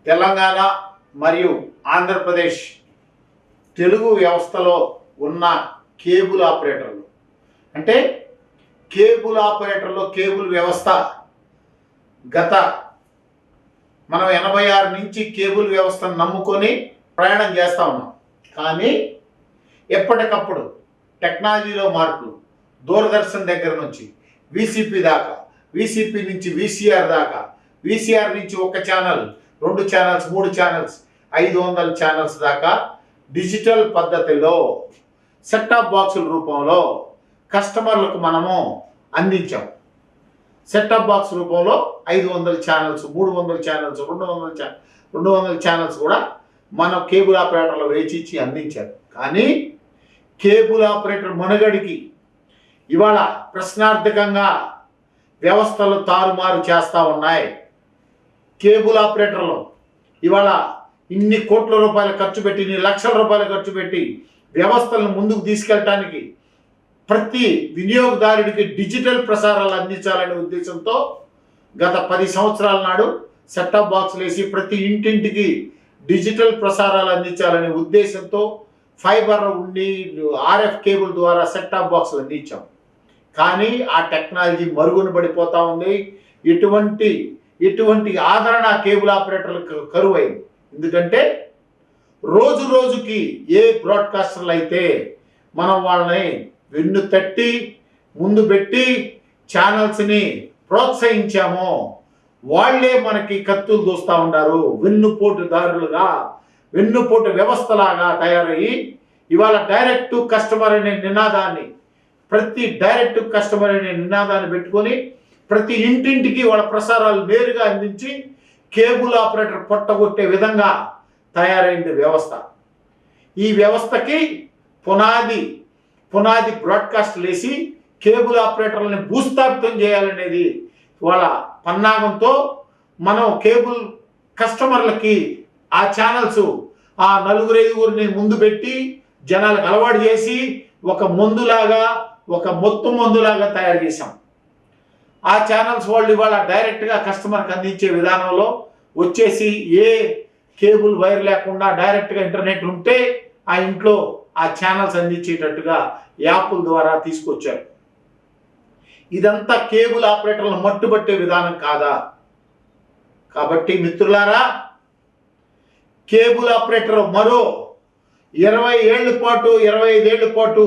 తెలంగాణ మరియు ఆంధ్రప్రదేశ్ తెలుగు వ్యవస్థలో ఉన్న కేబుల్ ఆపరేటర్లు అంటే కేబుల్ ఆపరేటర్లో కేబుల్ వ్యవస్థ గత మనం 86 నుంచి కేబుల్ వ్యవస్థను నమ్ముకొని ప్రయాణం చేస్తూ ఉన్నాం. కానీ ఎప్పటికప్పుడు టెక్నాలజీలో మార్పులు, దూరదర్శన్ దగ్గర నుంచి వీసీపీ దాకా, వీసీపీ నుంచి వీసీఆర్ దాకా, వీసీఆర్ నుంచి ఒక ఛానల్, 2 ఛానల్స్, 3 ఛానల్స్, 500 ఛానల్స్ దాకా డిజిటల్ పద్ధతిలో సెట్టాప్ బాక్సుల రూపంలో కస్టమర్లకు మనము అందించాం. సెట్టాప్ బాక్స్ రూపంలో 500 ఛానల్స్, 300 ఛానల్స్, 200 ఛానల్స్ కూడా మనం కేబుల్ ఆపరేటర్లో వేచి అందించారు. కానీ కేబుల్ ఆపరేటర్ మనుగడికి ఇవాళ ప్రశ్నార్థకంగా వ్యవస్థలు తారుమారు చేస్తూ ఉన్నాయి. కేబుల్ ఆపరేటర్లు ఇవాళ ఇన్ని కోట్ల రూపాయలు ఖర్చు పెట్టి, ఇన్ని లక్షల రూపాయలు ఖర్చు పెట్టి వ్యవస్థలను ముందుకు తీసుకెళ్ళటానికి ప్రతి వినియోగదారుడికి డిజిటల్ ప్రసారాలు అందించాలనే ఉద్దేశంతో గత 10 సంవత్సరాల నాడు సెట్టాప్ బాక్సులు వేసి ప్రతి ఇంటింటికి డిజిటల్ ప్రసారాలు అందించాలనే ఉద్దేశంతో ఫైబర్ ఉండి ఆర్ఎఫ్ కేబుల్ ద్వారా సెట్టాప్ బాక్సులు అందించాం. కానీ ఆ టెక్నాలజీ మరుగున పడిపోతూ ఉంది. ఎటువంటి ఆదరణ కేబుల్ ఆపరేటర్లకు కరువైంది. ఎందుకంటే రోజు రోజుకి ఏ బ్రాడ్కాస్టర్లు అయితే మనం వాళ్ళని వెన్ను తట్టి ముందు పెట్టి ఛానల్స్ని ప్రోత్సహించామో వాళ్లే మనకి కత్తులు దూస్తూ ఉన్నారు. వెన్నుపోటుదారులుగా, వెన్నుపోటు వ్యవస్థలాగా తయారయ్యి ఇవాళ డైరెక్ట్ టు కస్టమర్ అనే నినాదాన్ని, ప్రతి డైరెక్ట్ టు కస్టమర్ అనే నినాదాన్ని పెట్టుకొని ప్రతి ఇంటింటికి వాళ్ళ ప్రసారాలు నేరుగా అందించి కేబుల్ ఆపరేటర్ పొట్టగొట్టే విధంగా తయారైంది వ్యవస్థ. ఈ వ్యవస్థకి పునాది బ్రాడ్కాస్ట్లు వేసి కేబుల్ ఆపరేటర్లని భూస్థాపితం చేయాలనేది వాళ్ళ పన్నాగంతో మనం కేబుల్ కస్టమర్లకి ఆ ఛానల్స్ ఆ 4-5 ముందు పెట్టి జనాలకు అలవాటు చేసి ఒక మందులాగా, ఒక మొత్తం మందులాగా తయారు చేశాం. ఆ ఛానల్స్ వాళ్ళు ఇవాళ డైరెక్ట్గా కస్టమర్కి అందించే విధానంలో వచ్చేసి ఏ కేబుల్ వైర్ లేకుండా డైరెక్ట్గా ఇంటర్నెట్ ఉంటే ఆ ఇంట్లో ఆ ఛానల్స్ అందించేటట్టుగా యాప్ల ద్వారా తీసుకొచ్చారు. ఇదంతా కేబుల్ ఆపరేటర్లను మట్టుబట్టే విధానం కాదా? కాబట్టి మిత్రులారా, కేబుల్ ఆపరేటర్ మరో 20 ఏళ్ల పాటు 25 ఏళ్ల పాటు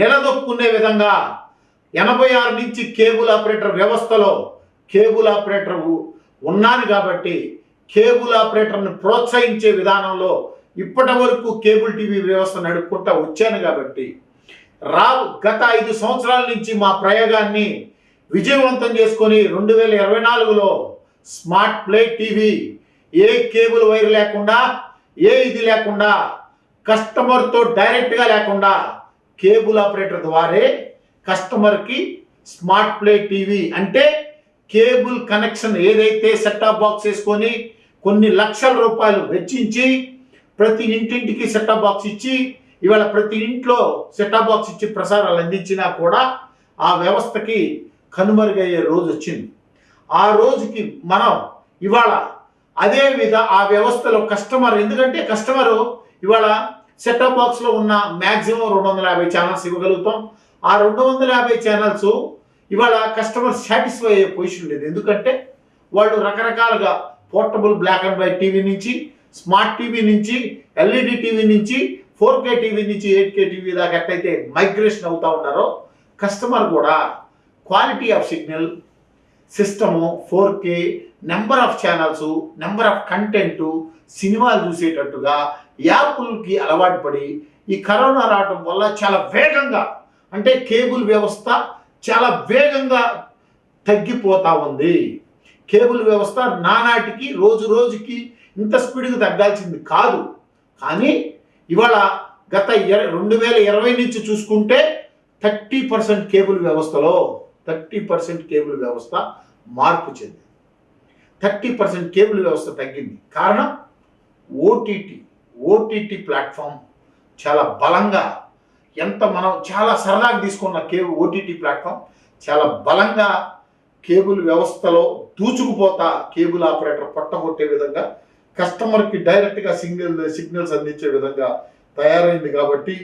నిలదొక్కునే విధంగా 86 నుంచి కేబుల్ ఆపరేటర్ వ్యవస్థలో కేబుల్ ఆపరేటర్ ఉన్నాను కాబట్టి కేబుల్ ఆపరేటర్ని ప్రోత్సహించే విధానంలో ఇప్పటి వరకు కేబుల్ టీవీ వ్యవస్థ నడుపుకుంటా వచ్చాను కాబట్టి గత 5 సంవత్సరాల నుంచి మా ప్రయోగాన్ని విజయవంతం చేసుకొని 2024లో స్మార్ట్ ప్లే టీవీ ఏ కేబుల్ వైర్ లేకుండా, ఏ ఇది లేకుండా, కస్టమర్తో డైరెక్ట్గా లేకుండా కేబుల్ ఆపరేటర్ ద్వారే కస్టమర్కి స్మార్ట్ ప్లే టీవీ అంటే కేబుల్ కనెక్షన్ ఏదైతే సెట్టాప్ బాక్స్ వేసుకొని కొన్ని లక్షల రూపాయలు వెచ్చించి ప్రతి ఇంటింటికి సెట్టాప్ బాక్స్ ఇచ్చి ఇవాళ ప్రతి ఇంట్లో సెట్టాప్ బాక్స్ ఇచ్చి ప్రసారాలు అందించినా కూడా ఆ వ్యవస్థకి కనుమరుగయ్యే రోజు వచ్చింది. ఆ రోజుకి మనం ఇవాళ ఆ వ్యవస్థలో కస్టమర్, ఎందుకంటే కస్టమరు ఇవాళ సెట్టాప్ బాక్స్లో ఉన్న మ్యాక్సిమం 250 ఛానల్స్ ఇవ్వగలుగుతాం. ఆ 250 ఛానల్స్ ఇవాళ కస్టమర్ సాటిస్ఫై అయ్యే పొజిషన్ లేదు. ఎందుకంటే వాళ్ళు రకరకాలుగా portable black and white TV నుంచి, స్మార్ట్ టీవీ నుంచి, ఎల్ఈడి టీవీ నుంచి, 4K టీవీ నుంచి 8K టీవీ దాకా ఎట్లయితే మైగ్రేషన్ అవుతూ ఉన్నారో కస్టమర్ కూడా quality of signal, system, 4K, number of channels, number of content, సినిమాలు చూసేటట్టుగా యాప్లకి అలవాటు పడి ఈ కరోనా రావడం వల్ల చాలా వేగంగా, అంటే కేబుల్ వ్యవస్థ చాలా వేగంగా తగ్గిపోతూ ఉంది. కేబుల్ వ్యవస్థ నానాటికి రోజు రోజుకి ఇంత స్పీడ్గా తగ్గాల్సింది కాదు. కానీ ఇవాళ గత 2020 నుంచి చూసుకుంటే 30% కేబుల్ వ్యవస్థలో 30% కేబుల్ వ్యవస్థ మార్పు చెందింది. 30% కేబుల్ వ్యవస్థ తగ్గింది. కారణం ఓటీటీ ప్లాట్ఫామ్ చాలా బలంగా, మనం చాలా సరదాగా తీసుకున్న ఓటీటీ ప్లాట్ఫామ్ చాలా బలంగా కేబుల్ వ్యవస్థలో దూచుకుపోతా కేబుల్ ఆపరేటర్ పట్టగొట్టే విధంగా కస్టమర్కి డైరెక్ట్గా సిగ్నల్స్ అందించే విధంగా తయారైంది. కాబట్టి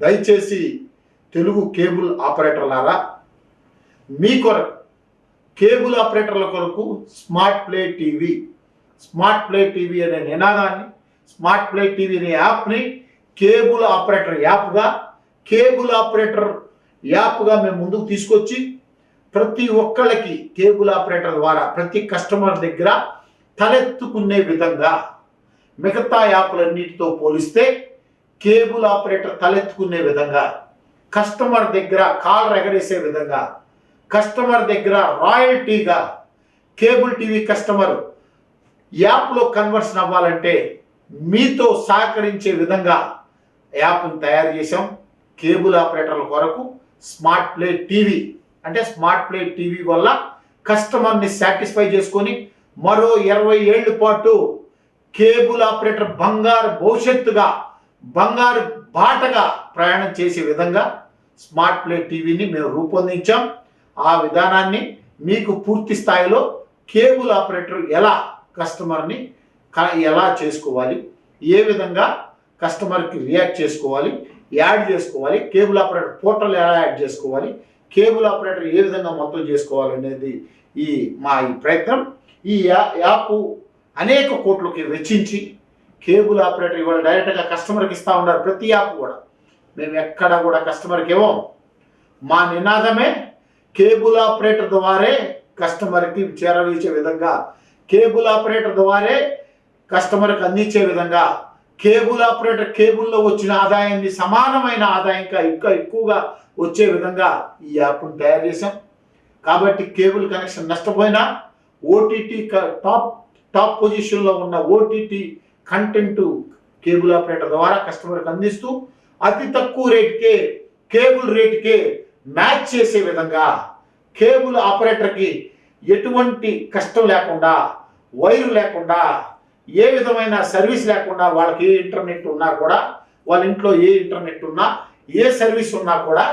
దయచేసి తెలుగు కేబుల్ ఆపరేటర్లారా, మీ కొరకు కేబుల్ ఆపరేటర్ల కొరకు స్మార్ట్ ప్లే టీవీ అనే నినాదాన్ని, స్మార్ట్ ప్లే టీవీ అనే యాప్ని కేబుల్ ఆపరేటర్ యాప్గా మేము ముందుకు తీసుకొచ్చి ప్రతి ఒక్కళ్ళకి కేబుల్ ఆపరేటర్ ద్వారా ప్రతి కస్టమర్ దగ్గర తలెత్తుకునే విధంగా, మిగతా యాప్లన్నిటితో పోలిస్తే కేబుల్ ఆపరేటర్ తలెత్తుకునే విధంగా, కస్టమర్ దగ్గర కాల్ ఎగరేసే విధంగా, కస్టమర్ దగ్గర రాయల్టీగా కేబుల్ టీవీ కస్టమర్ యాప్లో కన్వర్షన్ అవ్వాలంటే మీతో సహకరించే విధంగా యాప్ను తయారు చేసాం. కేబుల్ ఆపరేటర్ల కొరకు స్మార్ట్ ప్లే టీవీ, అంటే స్మార్ట్ ప్లే టీవీ వల్ల కస్టమర్ని సాటిస్ఫై చేసుకొని మరో 20 ఏళ్ళ పాటు కేబుల్ ఆపరేటర్ బంగారు భవిష్యత్తుగా, బంగారు బాటగా ప్రయాణం చేసే విధంగా స్మార్ట్ ప్లే టీవీని మేము రూపొందించాం. ఆ విధానాన్ని మీకు పూర్తి స్థాయిలో కేబుల్ ఆపరేటర్ ఎలా కస్టమర్ని ఎలా చేసుకోవాలి, ఏ విధంగా కస్టమర్కి రియాక్ట్ చేసుకోవాలి, యాడ్ చేసుకోవాలి, కేబుల్ ఆపరేటర్ పోర్టల్ ఎలా యాడ్ చేసుకోవాలి, కేబుల్ ఆపరేటర్ ఏ విధంగా మొత్తం చేసుకోవాలి అనేది ఈ ప్రయత్నం. ఈ యాప్ అనేక కోట్లకి వెచ్చించి కేబుల్ ఆపరేటర్ ఇవాళ డైరెక్ట్గా కస్టమర్కి ఇస్తూ ఉన్నారు. ప్రతి యాప్ కూడా మేము ఎక్కడ కూడా కస్టమర్కి ఇవ్వం. మా నినాదమే కేబుల్ ఆపరేటర్ ద్వారే కస్టమర్కి చేరవేసే విధంగా, కేబుల్ ఆపరేటర్ ద్వారే కస్టమర్కి అందించే విధంగా, కేబుల్ ఆపరేటర్ కేబుల్లో వచ్చిన ఆదాయాన్ని సమానమైన ఆదాయంగా ఇంకా ఎక్కువగా వచ్చే విధంగా ఈ యాప్ను తయారు చేసాం. కాబట్టి కేబుల్ కనెక్షన్ నష్టపోయినా ఓటీటీ టాప్ పొజిషన్లో ఉన్న ఓటీటీ కంటెంట్ కేబుల్ ఆపరేటర్ ద్వారా కస్టమర్కి అందిస్తూ అతి తక్కువ రేటుకే, కేబుల్ రేటుకే మ్యాచ్ చేసే విధంగా, కేబుల్ ఆపరేటర్కి ఎటువంటి కష్టం లేకుండా, వైరు లేకుండా, ఏ విధమైన సర్వీస్ లేకుండా, వాళ్ళకి ఏ ఇంటర్నెట్ ఉన్నా కూడా, వాళ్ళ ఇంట్లో ఏ ఇంటర్నెట్ ఉన్నా, ఏ సర్వీస్ ఉన్నా కూడా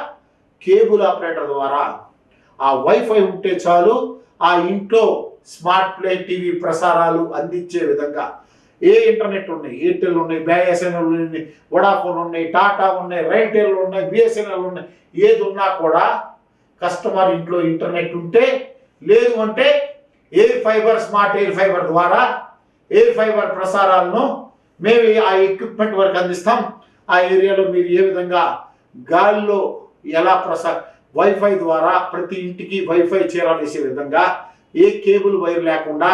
కేబుల్ ఆపరేటర్ ద్వారా ఆ వైఫై ఉంటే చాలు ఆ ఇంట్లో స్మార్ట్ ప్లే టీవీ ప్రసారాలు అందించే విధంగా. ఏ ఇంటర్నెట్ ఉన్నాయి, ఎయిర్టెల్ ఉన్నాయి, బిఎస్ఎన్ఎల్ ఉన్నాయి, వడాఫోన్ ఉన్నాయి, టాటా ఉన్నాయి, రైల్టెల్ ఉన్నాయి, బిఎస్ఎన్ఎల్ ఉన్నాయి, ఏది ఉన్నా కూడా కస్టమర్ ఇంట్లో ఇంటర్నెట్ ఉంటే, లేదు అంటే స్మార్ట్ ఎయిర్ ఫైబర్ ద్వారా ఎయిర్ ఫైబర్ ప్రసారాలను మేము ఆ ఎక్విప్మెంట్ వరకు అందిస్తాం. ఆ ఏరియాలో మీరు ఏ విధంగా గాలిలో ఎలా వైఫై ద్వారా ప్రతి ఇంటికి వైఫై చేరవేసే విధంగా, ఏ కేబుల్ వైర్ లేకుండా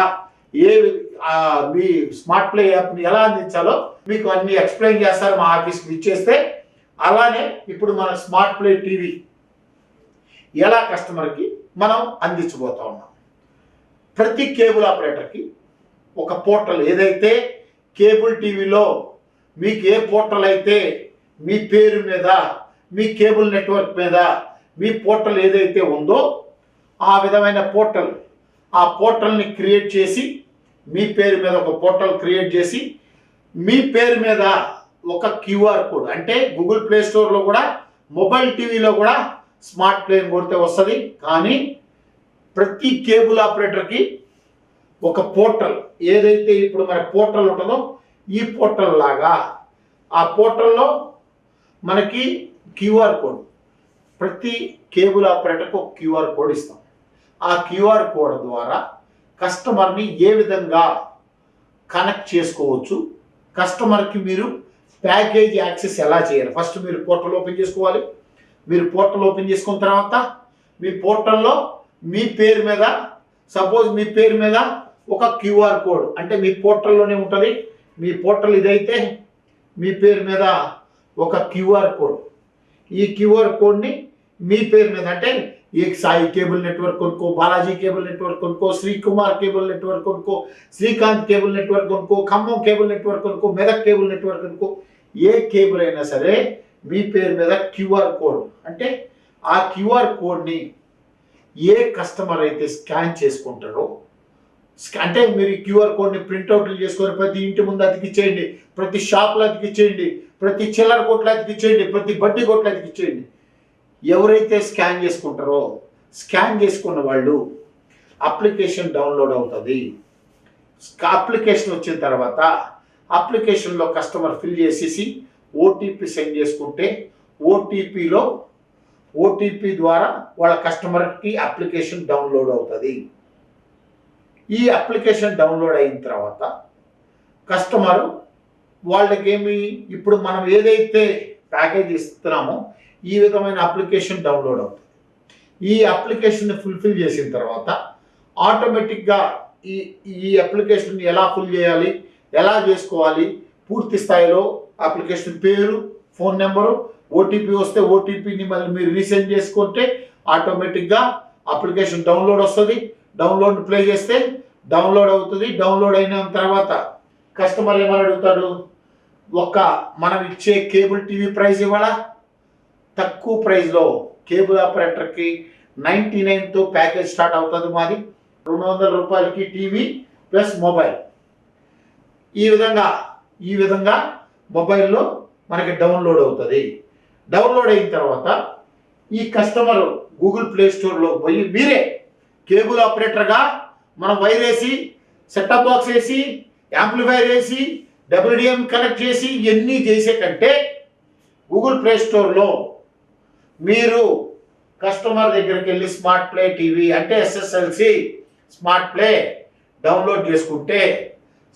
మీ స్మార్ట్ ప్లే యాప్ని ఎలా అందించాలో మీకు అన్ని ఎక్స్ప్లెయిన్ చేస్తారు మా ఆఫీస్కి ఇచ్చేస్తే. అలానే ఇప్పుడు మన స్మార్ట్ ప్లే టీవీ ఎలా కస్టమర్కి మనం అందించబోతా ఉన్నాం. ప్రతి కేబుల్ ఆపరేటర్కి ఒక పోర్టల్, ఏదైతే కేబుల్ టీవీలో మీకు ఏ పోర్టల్ అయితే మీ పేరు మీద, మీ కేబుల్ నెట్వర్క్ మీద మీ పోర్టల్ ఏదైతే ఉందో ఆ విధమైన పోర్టల్, ఆ పోర్టల్ని క్రియేట్ చేసి మీ పేరు మీద ఒక పోర్టల్ క్రియేట్ చేసి మీ పేరు మీద ఒక క్యూఆర్ కోడ్, అంటే గూగుల్ ప్లే స్టోర్లో కూడా మొబైల్ టీవీలో కూడా స్మార్ట్ ప్లే కొడితే వస్తుంది. కానీ ప్రతి కేబుల్ ఆపరేటర్కి ఒక పోర్టల్, ఏదైతే ఇప్పుడు మన పోర్టల్ ఉంటుందో ఈ పోర్టల్ లాగా ఆ పోర్టల్లో మనకి క్యూఆర్ కోడ్, ప్రతి కేబుల్ ఆపరేటర్కి ఒక క్యూఆర్ కోడ్ ఇస్తాం. ఆ క్యూఆర్ కోడ్ ద్వారా కస్టమర్ని ఏ విధంగా కనెక్ట్ చేసుకోవచ్చు, కస్టమర్కి మీరు ప్యాకేజ్ యాక్సెస్ ఎలా చేయాలి. ఫస్ట్ మీరు పోర్టల్ ఓపెన్ చేసుకోవాలి. మీరు పోర్టల్ ఓపెన్ చేసుకున్న తర్వాత మీ పోర్టల్లో మీ పేరు మీద, సపోజ్ మీ పేరు మీద ఒక క్యూఆర్ కోడ్, అంటే మీ పోర్టల్లోనే ఉంటుంది. మీ పోర్టల్ ఇదైతే మీ పేరు మీద ఒక క్యూఆర్ కోడ్, ఈ క్యూఆర్ కోడ్ని మీ పేరు మీద, అంటే ఈ సాయి కేబుల్ నెట్వర్క్ కొనుక్కో, బాలాజీ కేబుల్ నెట్వర్క్ కొనుక్కో, శ్రీకుమార్ కేబుల్ నెట్వర్క్ కొనుక్కో, శ్రీకాంత్ కేబుల్ నెట్వర్క్ కొనుక్కో, ఖమ్మం కేబుల్ నెట్వర్క్ కొనుక్కో, మెదక్ కేబుల్ నెట్వర్క్ కొనుక్కో, ఏ కేబుల్ అయినా సరే మీ పేరు మీద క్యూఆర్ కోడ్, అంటే ఆ క్యూఆర్ కోడ్ని ఏ కస్టమర్ అయితే స్కాన్ చేసుకుంటారో, అంటే మీరు క్యూఆర్ కోడ్ని ప్రింట్అవుట్లు చేసుకొని ప్రతి ఇంటి ముందు అతికిచ్చేయండి, ప్రతి షాప్లో అతికిచ్చేయండి, ప్రతి చిల్లర కొట్లు అతికిచ్చేయండి, ప్రతి బడ్డీ కొట్లు అతికిచ్చేయండి. ఎవరైతే స్కాన్ చేసుకుంటారో స్కాన్ చేసుకున్న వాళ్ళు అప్లికేషన్ డౌన్లోడ్ అవుతుంది. అప్లికేషన్ వచ్చిన తర్వాత అప్లికేషన్లో కస్టమర్ ఫిల్ చేసేసి ఓటీపీ సెండ్ చేసుకుంటే ఓటీపీ ద్వారా వాళ్ళ కస్టమర్కి అప్లికేషన్ డౌన్లోడ్ అవుతుంది. ఈ అప్లికేషన్ డౌన్లోడ్ అయిన తర్వాత కస్టమర్ వాళ్ళకేమి ఇప్పుడు మనం ఏదైతే ప్యాకేజ్ ఇస్తున్నామో ఈ విధమైన అప్లికేషన్ డౌన్లోడ్ అవుతుంది. ఈ అప్లికేషన్ ఫుల్ఫిల్ చేసిన తర్వాత ఆటోమేటిక్గా ఈ అప్లికేషన్ ఎలా ఫుల్ చేయాలి, ఎలా చేసుకోవాలి, పూర్తి స్థాయిలో అప్లికేషన్ పేరు, ఫోన్ నెంబరు, ఓటీపీ వస్తే ఓటీపీని మళ్ళీ మీరు రీసెండ్ చేసుకుంటే ఆటోమేటిక్గా అప్లికేషన్ డౌన్లోడ్ వస్తుంది. డౌన్లోడ్ ప్లే చేస్తే డౌన్లోడ్ అవుతుంది. డౌన్లోడ్ అయిన తర్వాత కస్టమర్ ఏమని అడుగుతాడు, మనం ఇచ్చే కేబుల్ టీవీ ప్రైస్ ఇవ్వాలా, తక్కువ ప్రైస్లో కేబుల్ ఆపరేటర్కి 99తో ప్యాకేజ్ స్టార్ట్ అవుతుంది. మాది 200 రూపాయలకి టీవీ ప్లస్ మొబైల్. ఈ విధంగా మొబైల్లో మనకి డౌన్లోడ్ అవుతుంది. డౌన్లోడ్ అయిన తర్వాత ఈ కస్టమర్ గూగుల్ ప్లే స్టోర్లో పోయి మీరే కేబుల్ ఆపరేటర్గా మనం వైర్ వేసి సెటప్ బాక్స్ వేసి యాంప్లిఫైర్ వేసి డబ్ల్యూడిఎం కనెక్ట్ చేసి ఇవన్నీ చేసే కంటే గూగుల్ ప్లే స్టోర్లో మీరు కస్టమర్ దగ్గరికి వెళ్ళి స్మార్ట్ ప్లే టీవీ అంటే ఎస్ఎస్ఎల్సి స్మార్ట్ ప్లే డౌన్లోడ్ చేసుకుంటే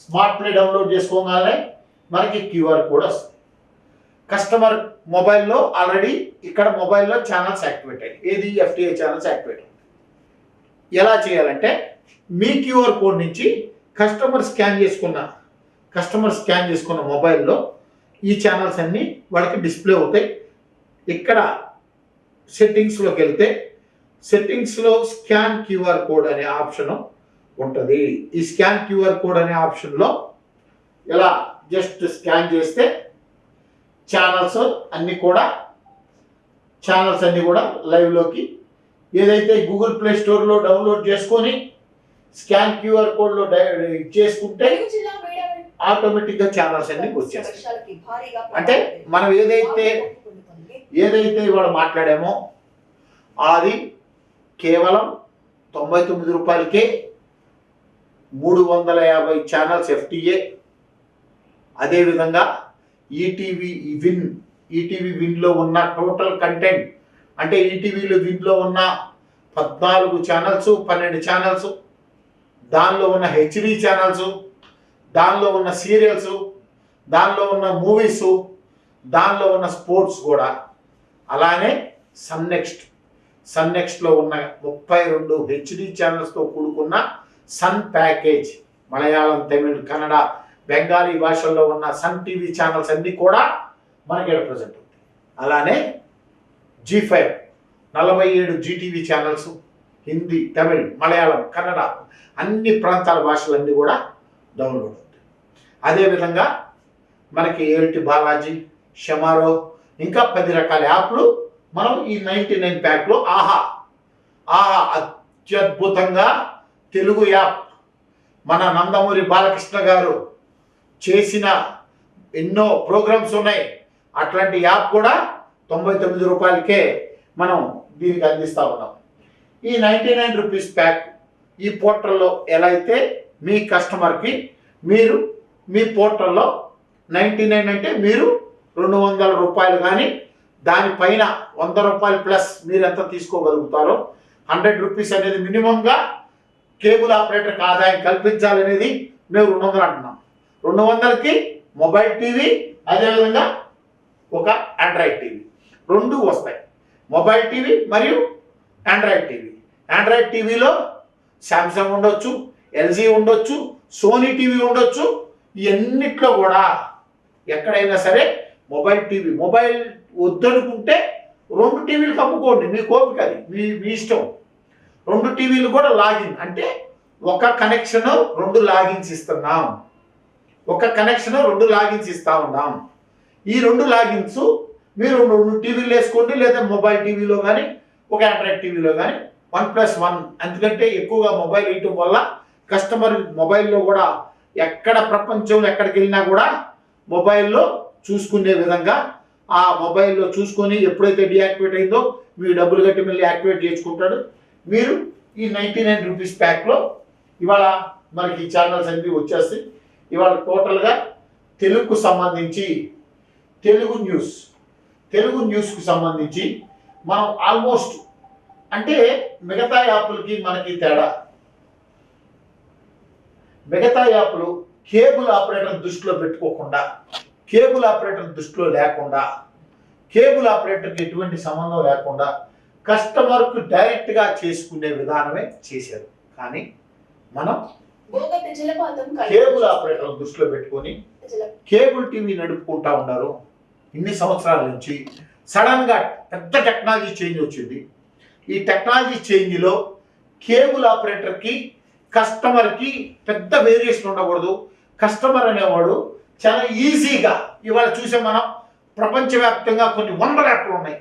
స్మార్ట్ ప్లే డౌన్లోడ్ చేసుకోగానే మనకి క్యూఆర్ కోడ్ వస్తుంది. కస్టమర్ మొబైల్లో ఆల్రెడీ ఇక్కడ మొబైల్లో ఛానల్స్ యాక్టివేట్ అయ్యాయి. ఏది ఎఫ్టీఐ ఛానల్స్ యాక్టివేట్ అయ్యాయి. ఎలా చేయాలంటే మీ క్యూఆర్ కోడ్ నుంచి కస్టమర్ స్కాన్ చేసుకున్న మొబైల్లో ఈ ఛానల్స్ అన్నీ వాళ్ళకి డిస్ప్లే అవుతాయి. ఇక్కడ సెట్టింగ్స్లోకి వెళ్తే సెట్టింగ్స్లో స్కాన్ క్యూఆర్ కోడ్ అనే ఆప్షన్ ఉంటుంది. ఈ స్కాన్ క్యూఆర్ కోడ్ అనే ఆప్షన్లో ఇలా జస్ట్ స్కాన్ చేస్తే ఛానల్స్ అన్నీ కూడా లైవ్లోకి ఏదైతే గూగుల్ ప్లే స్టోర్లో డౌన్లోడ్ చేసుకొని స్కాన్ క్యూఆర్ కోడ్లో చేసుకుంటే ఆటోమేటిక్గా ఛానల్స్ అన్ని వచ్చేస్తాయి. అంటే మనం ఏదైతే ఇవాళ మాట్లాడామో అది కేవలం 99 రూపాయలకే 350 ఛానల్స్ ఎఫ్టీఏ. అదేవిధంగా ఈటీవీ విన్లో ఉన్న టోటల్ కంటెంట్ అంటే ఈటీవీలో విన్లో ఉన్న 14 ఛానల్స్ 12 ఛానల్స్, దానిలో ఉన్న హెచ్డి ఛానల్స్, దానిలో ఉన్న సీరియల్స్, దానిలో ఉన్న మూవీస్, దానిలో ఉన్న స్పోర్ట్స్ కూడా. అలానే సన్ నెక్స్ట్లో ఉన్న 32 హెచ్డి ఛానల్స్తో కూడుకున్న సన్ ప్యాకేజ్ మలయాళం, తమిళ్, కన్నడ, బెంగాలీ భాషల్లో ఉన్న సన్ టీవీ ఛానల్స్ అన్నీ కూడా మనకి రిప్రజెంట్ అవుతాయి. అలానే G5 47 జీటీవీ ఛానల్స్ హిందీ, తమిళ్, మలయాళం, కన్నడ అన్ని ప్రాంతాల భాషలన్నీ కూడా డౌన్లోడ్ అవుతాయి. అదేవిధంగా మనకి ఏల్టి బాలాజీ, షమారో ఇంకా 10 రకాల యాప్లు మనం ఈ 99 ప్యాక్లో ఆహా అత్యద్భుతంగా తెలుగు యాప్ మన నందమూరి బాలకృష్ణ గారు చేసిన ఎన్నో ప్రోగ్రామ్స్ ఉన్నాయి. అట్లాంటి యాప్ కూడా 99 రూపాయలకే మనం దీనికి అందిస్తూ ఉన్నాం. ఈ 99 రూపీస్ ప్యాక్ ఈ పోర్టల్లో ఎలా అయితే మీ కస్టమర్కి మీరు మీ పోర్టల్లో 99 అంటే మీరు 200 రూపాయలు కానీ దానిపైన 100 రూపాయలు ప్లస్ మీరు ఎంత తీసుకోగలుగుతారో 100 రూపీస్ అనేది మినిమంగా కేబుల్ ఆపరేటర్కి ఆదాయం కల్పించాలనేది మేము 200 అంటున్నాం. 200కి మొబైల్ టీవీ అదేవిధంగా ఒక ఆండ్రాయిడ్ టీవీ 2 వస్తాయి. మొబైల్ టీవీ మరియు ఆండ్రాయిడ్ టీవీలో శాంసంగ్ ఉండొచ్చు, ఎల్జీ ఉండొచ్చు, సోనీ టీవీ ఉండొచ్చు. ఇవన్నిట్లో కూడా ఎక్కడైనా సరే మొబైల్ వద్దనుకుంటే 2 టీవీలు కమ్ముకోండి, మీ కోపిక, అది మీ ఇష్టం. 2 టీవీలు కూడా లాగిన్ అంటే ఒక కనెక్షన్ 2 లాగిన్స్ ఇస్తున్నాం. ఇస్తా ఉన్నాం. ఈ 2 లాగిన్స్ మీరు 2 టీవీలు వేసుకోండి, లేదా మొబైల్ టీవీలో కానీ ఒక ఆండ్రాయిడ్ టీవీలో కానీ 1+1. ఎందుకంటే ఎక్కువగా మొబైల్ వేయటం వల్ల కస్టమర్ మొబైల్లో కూడా ఎక్కడ ప్రపంచంలో ఎక్కడికి వెళ్ళినా కూడా మొబైల్లో చూసుకునే విధంగా ఆ మొబైల్లో చూసుకొని ఎప్పుడైతే డియాక్టివేట్ అయిందో మీరు డబ్బులు కట్టి మళ్ళీ యాక్టివేట్ చేసుకుంటాడు. మీరు ఈ 99 రూపీస్ ప్యాక్లో ఇవాళ మనకి ఈ ఛానల్స్ అన్ని వచ్చేస్తాయి. ఇవాళ టోటల్గా తెలుగుకు సంబంధించి తెలుగు న్యూస్కు సంబంధించి మనం ఆల్మోస్ట్ అంటే మిగతా యాప్లకి మనకి తేడా, మిగతా యాప్లు కేబుల్ ఆపరేటర్ దృష్టిలో పెట్టుకోకుండా, కేబుల్ ఆపరేటర్ దృష్టిలో లేకుండా, కేబుల్ ఆపరేటర్కి ఎటువంటి సంబంధం లేకుండా కస్టమర్కు డైరెక్ట్గా చేసుకునే విధానమే చేశారు. కానీ మనం కేబుల్ ఆపరేటర్ దృష్టిలో పెట్టుకొని కేబుల్ టీవీ నడుపుకుంటా ఉన్నారు. ఇన్ని సంవత్సరాల నుంచి సడన్గా పెద్ద టెక్నాలజీ చేంజ్ వచ్చింది. ఈ టెక్నాలజీ చేంజ్లో కేబుల్ ఆపరేటర్కి కస్టమర్కి పెద్ద వేరియేషన్ ఉండకూడదు. కస్టమర్ అనేవాడు చాలా ఈజీగా ఇవాళ చూసే మనం ప్రపంచవ్యాప్తంగా కొన్ని 100 యాప్లు ఉన్నాయి.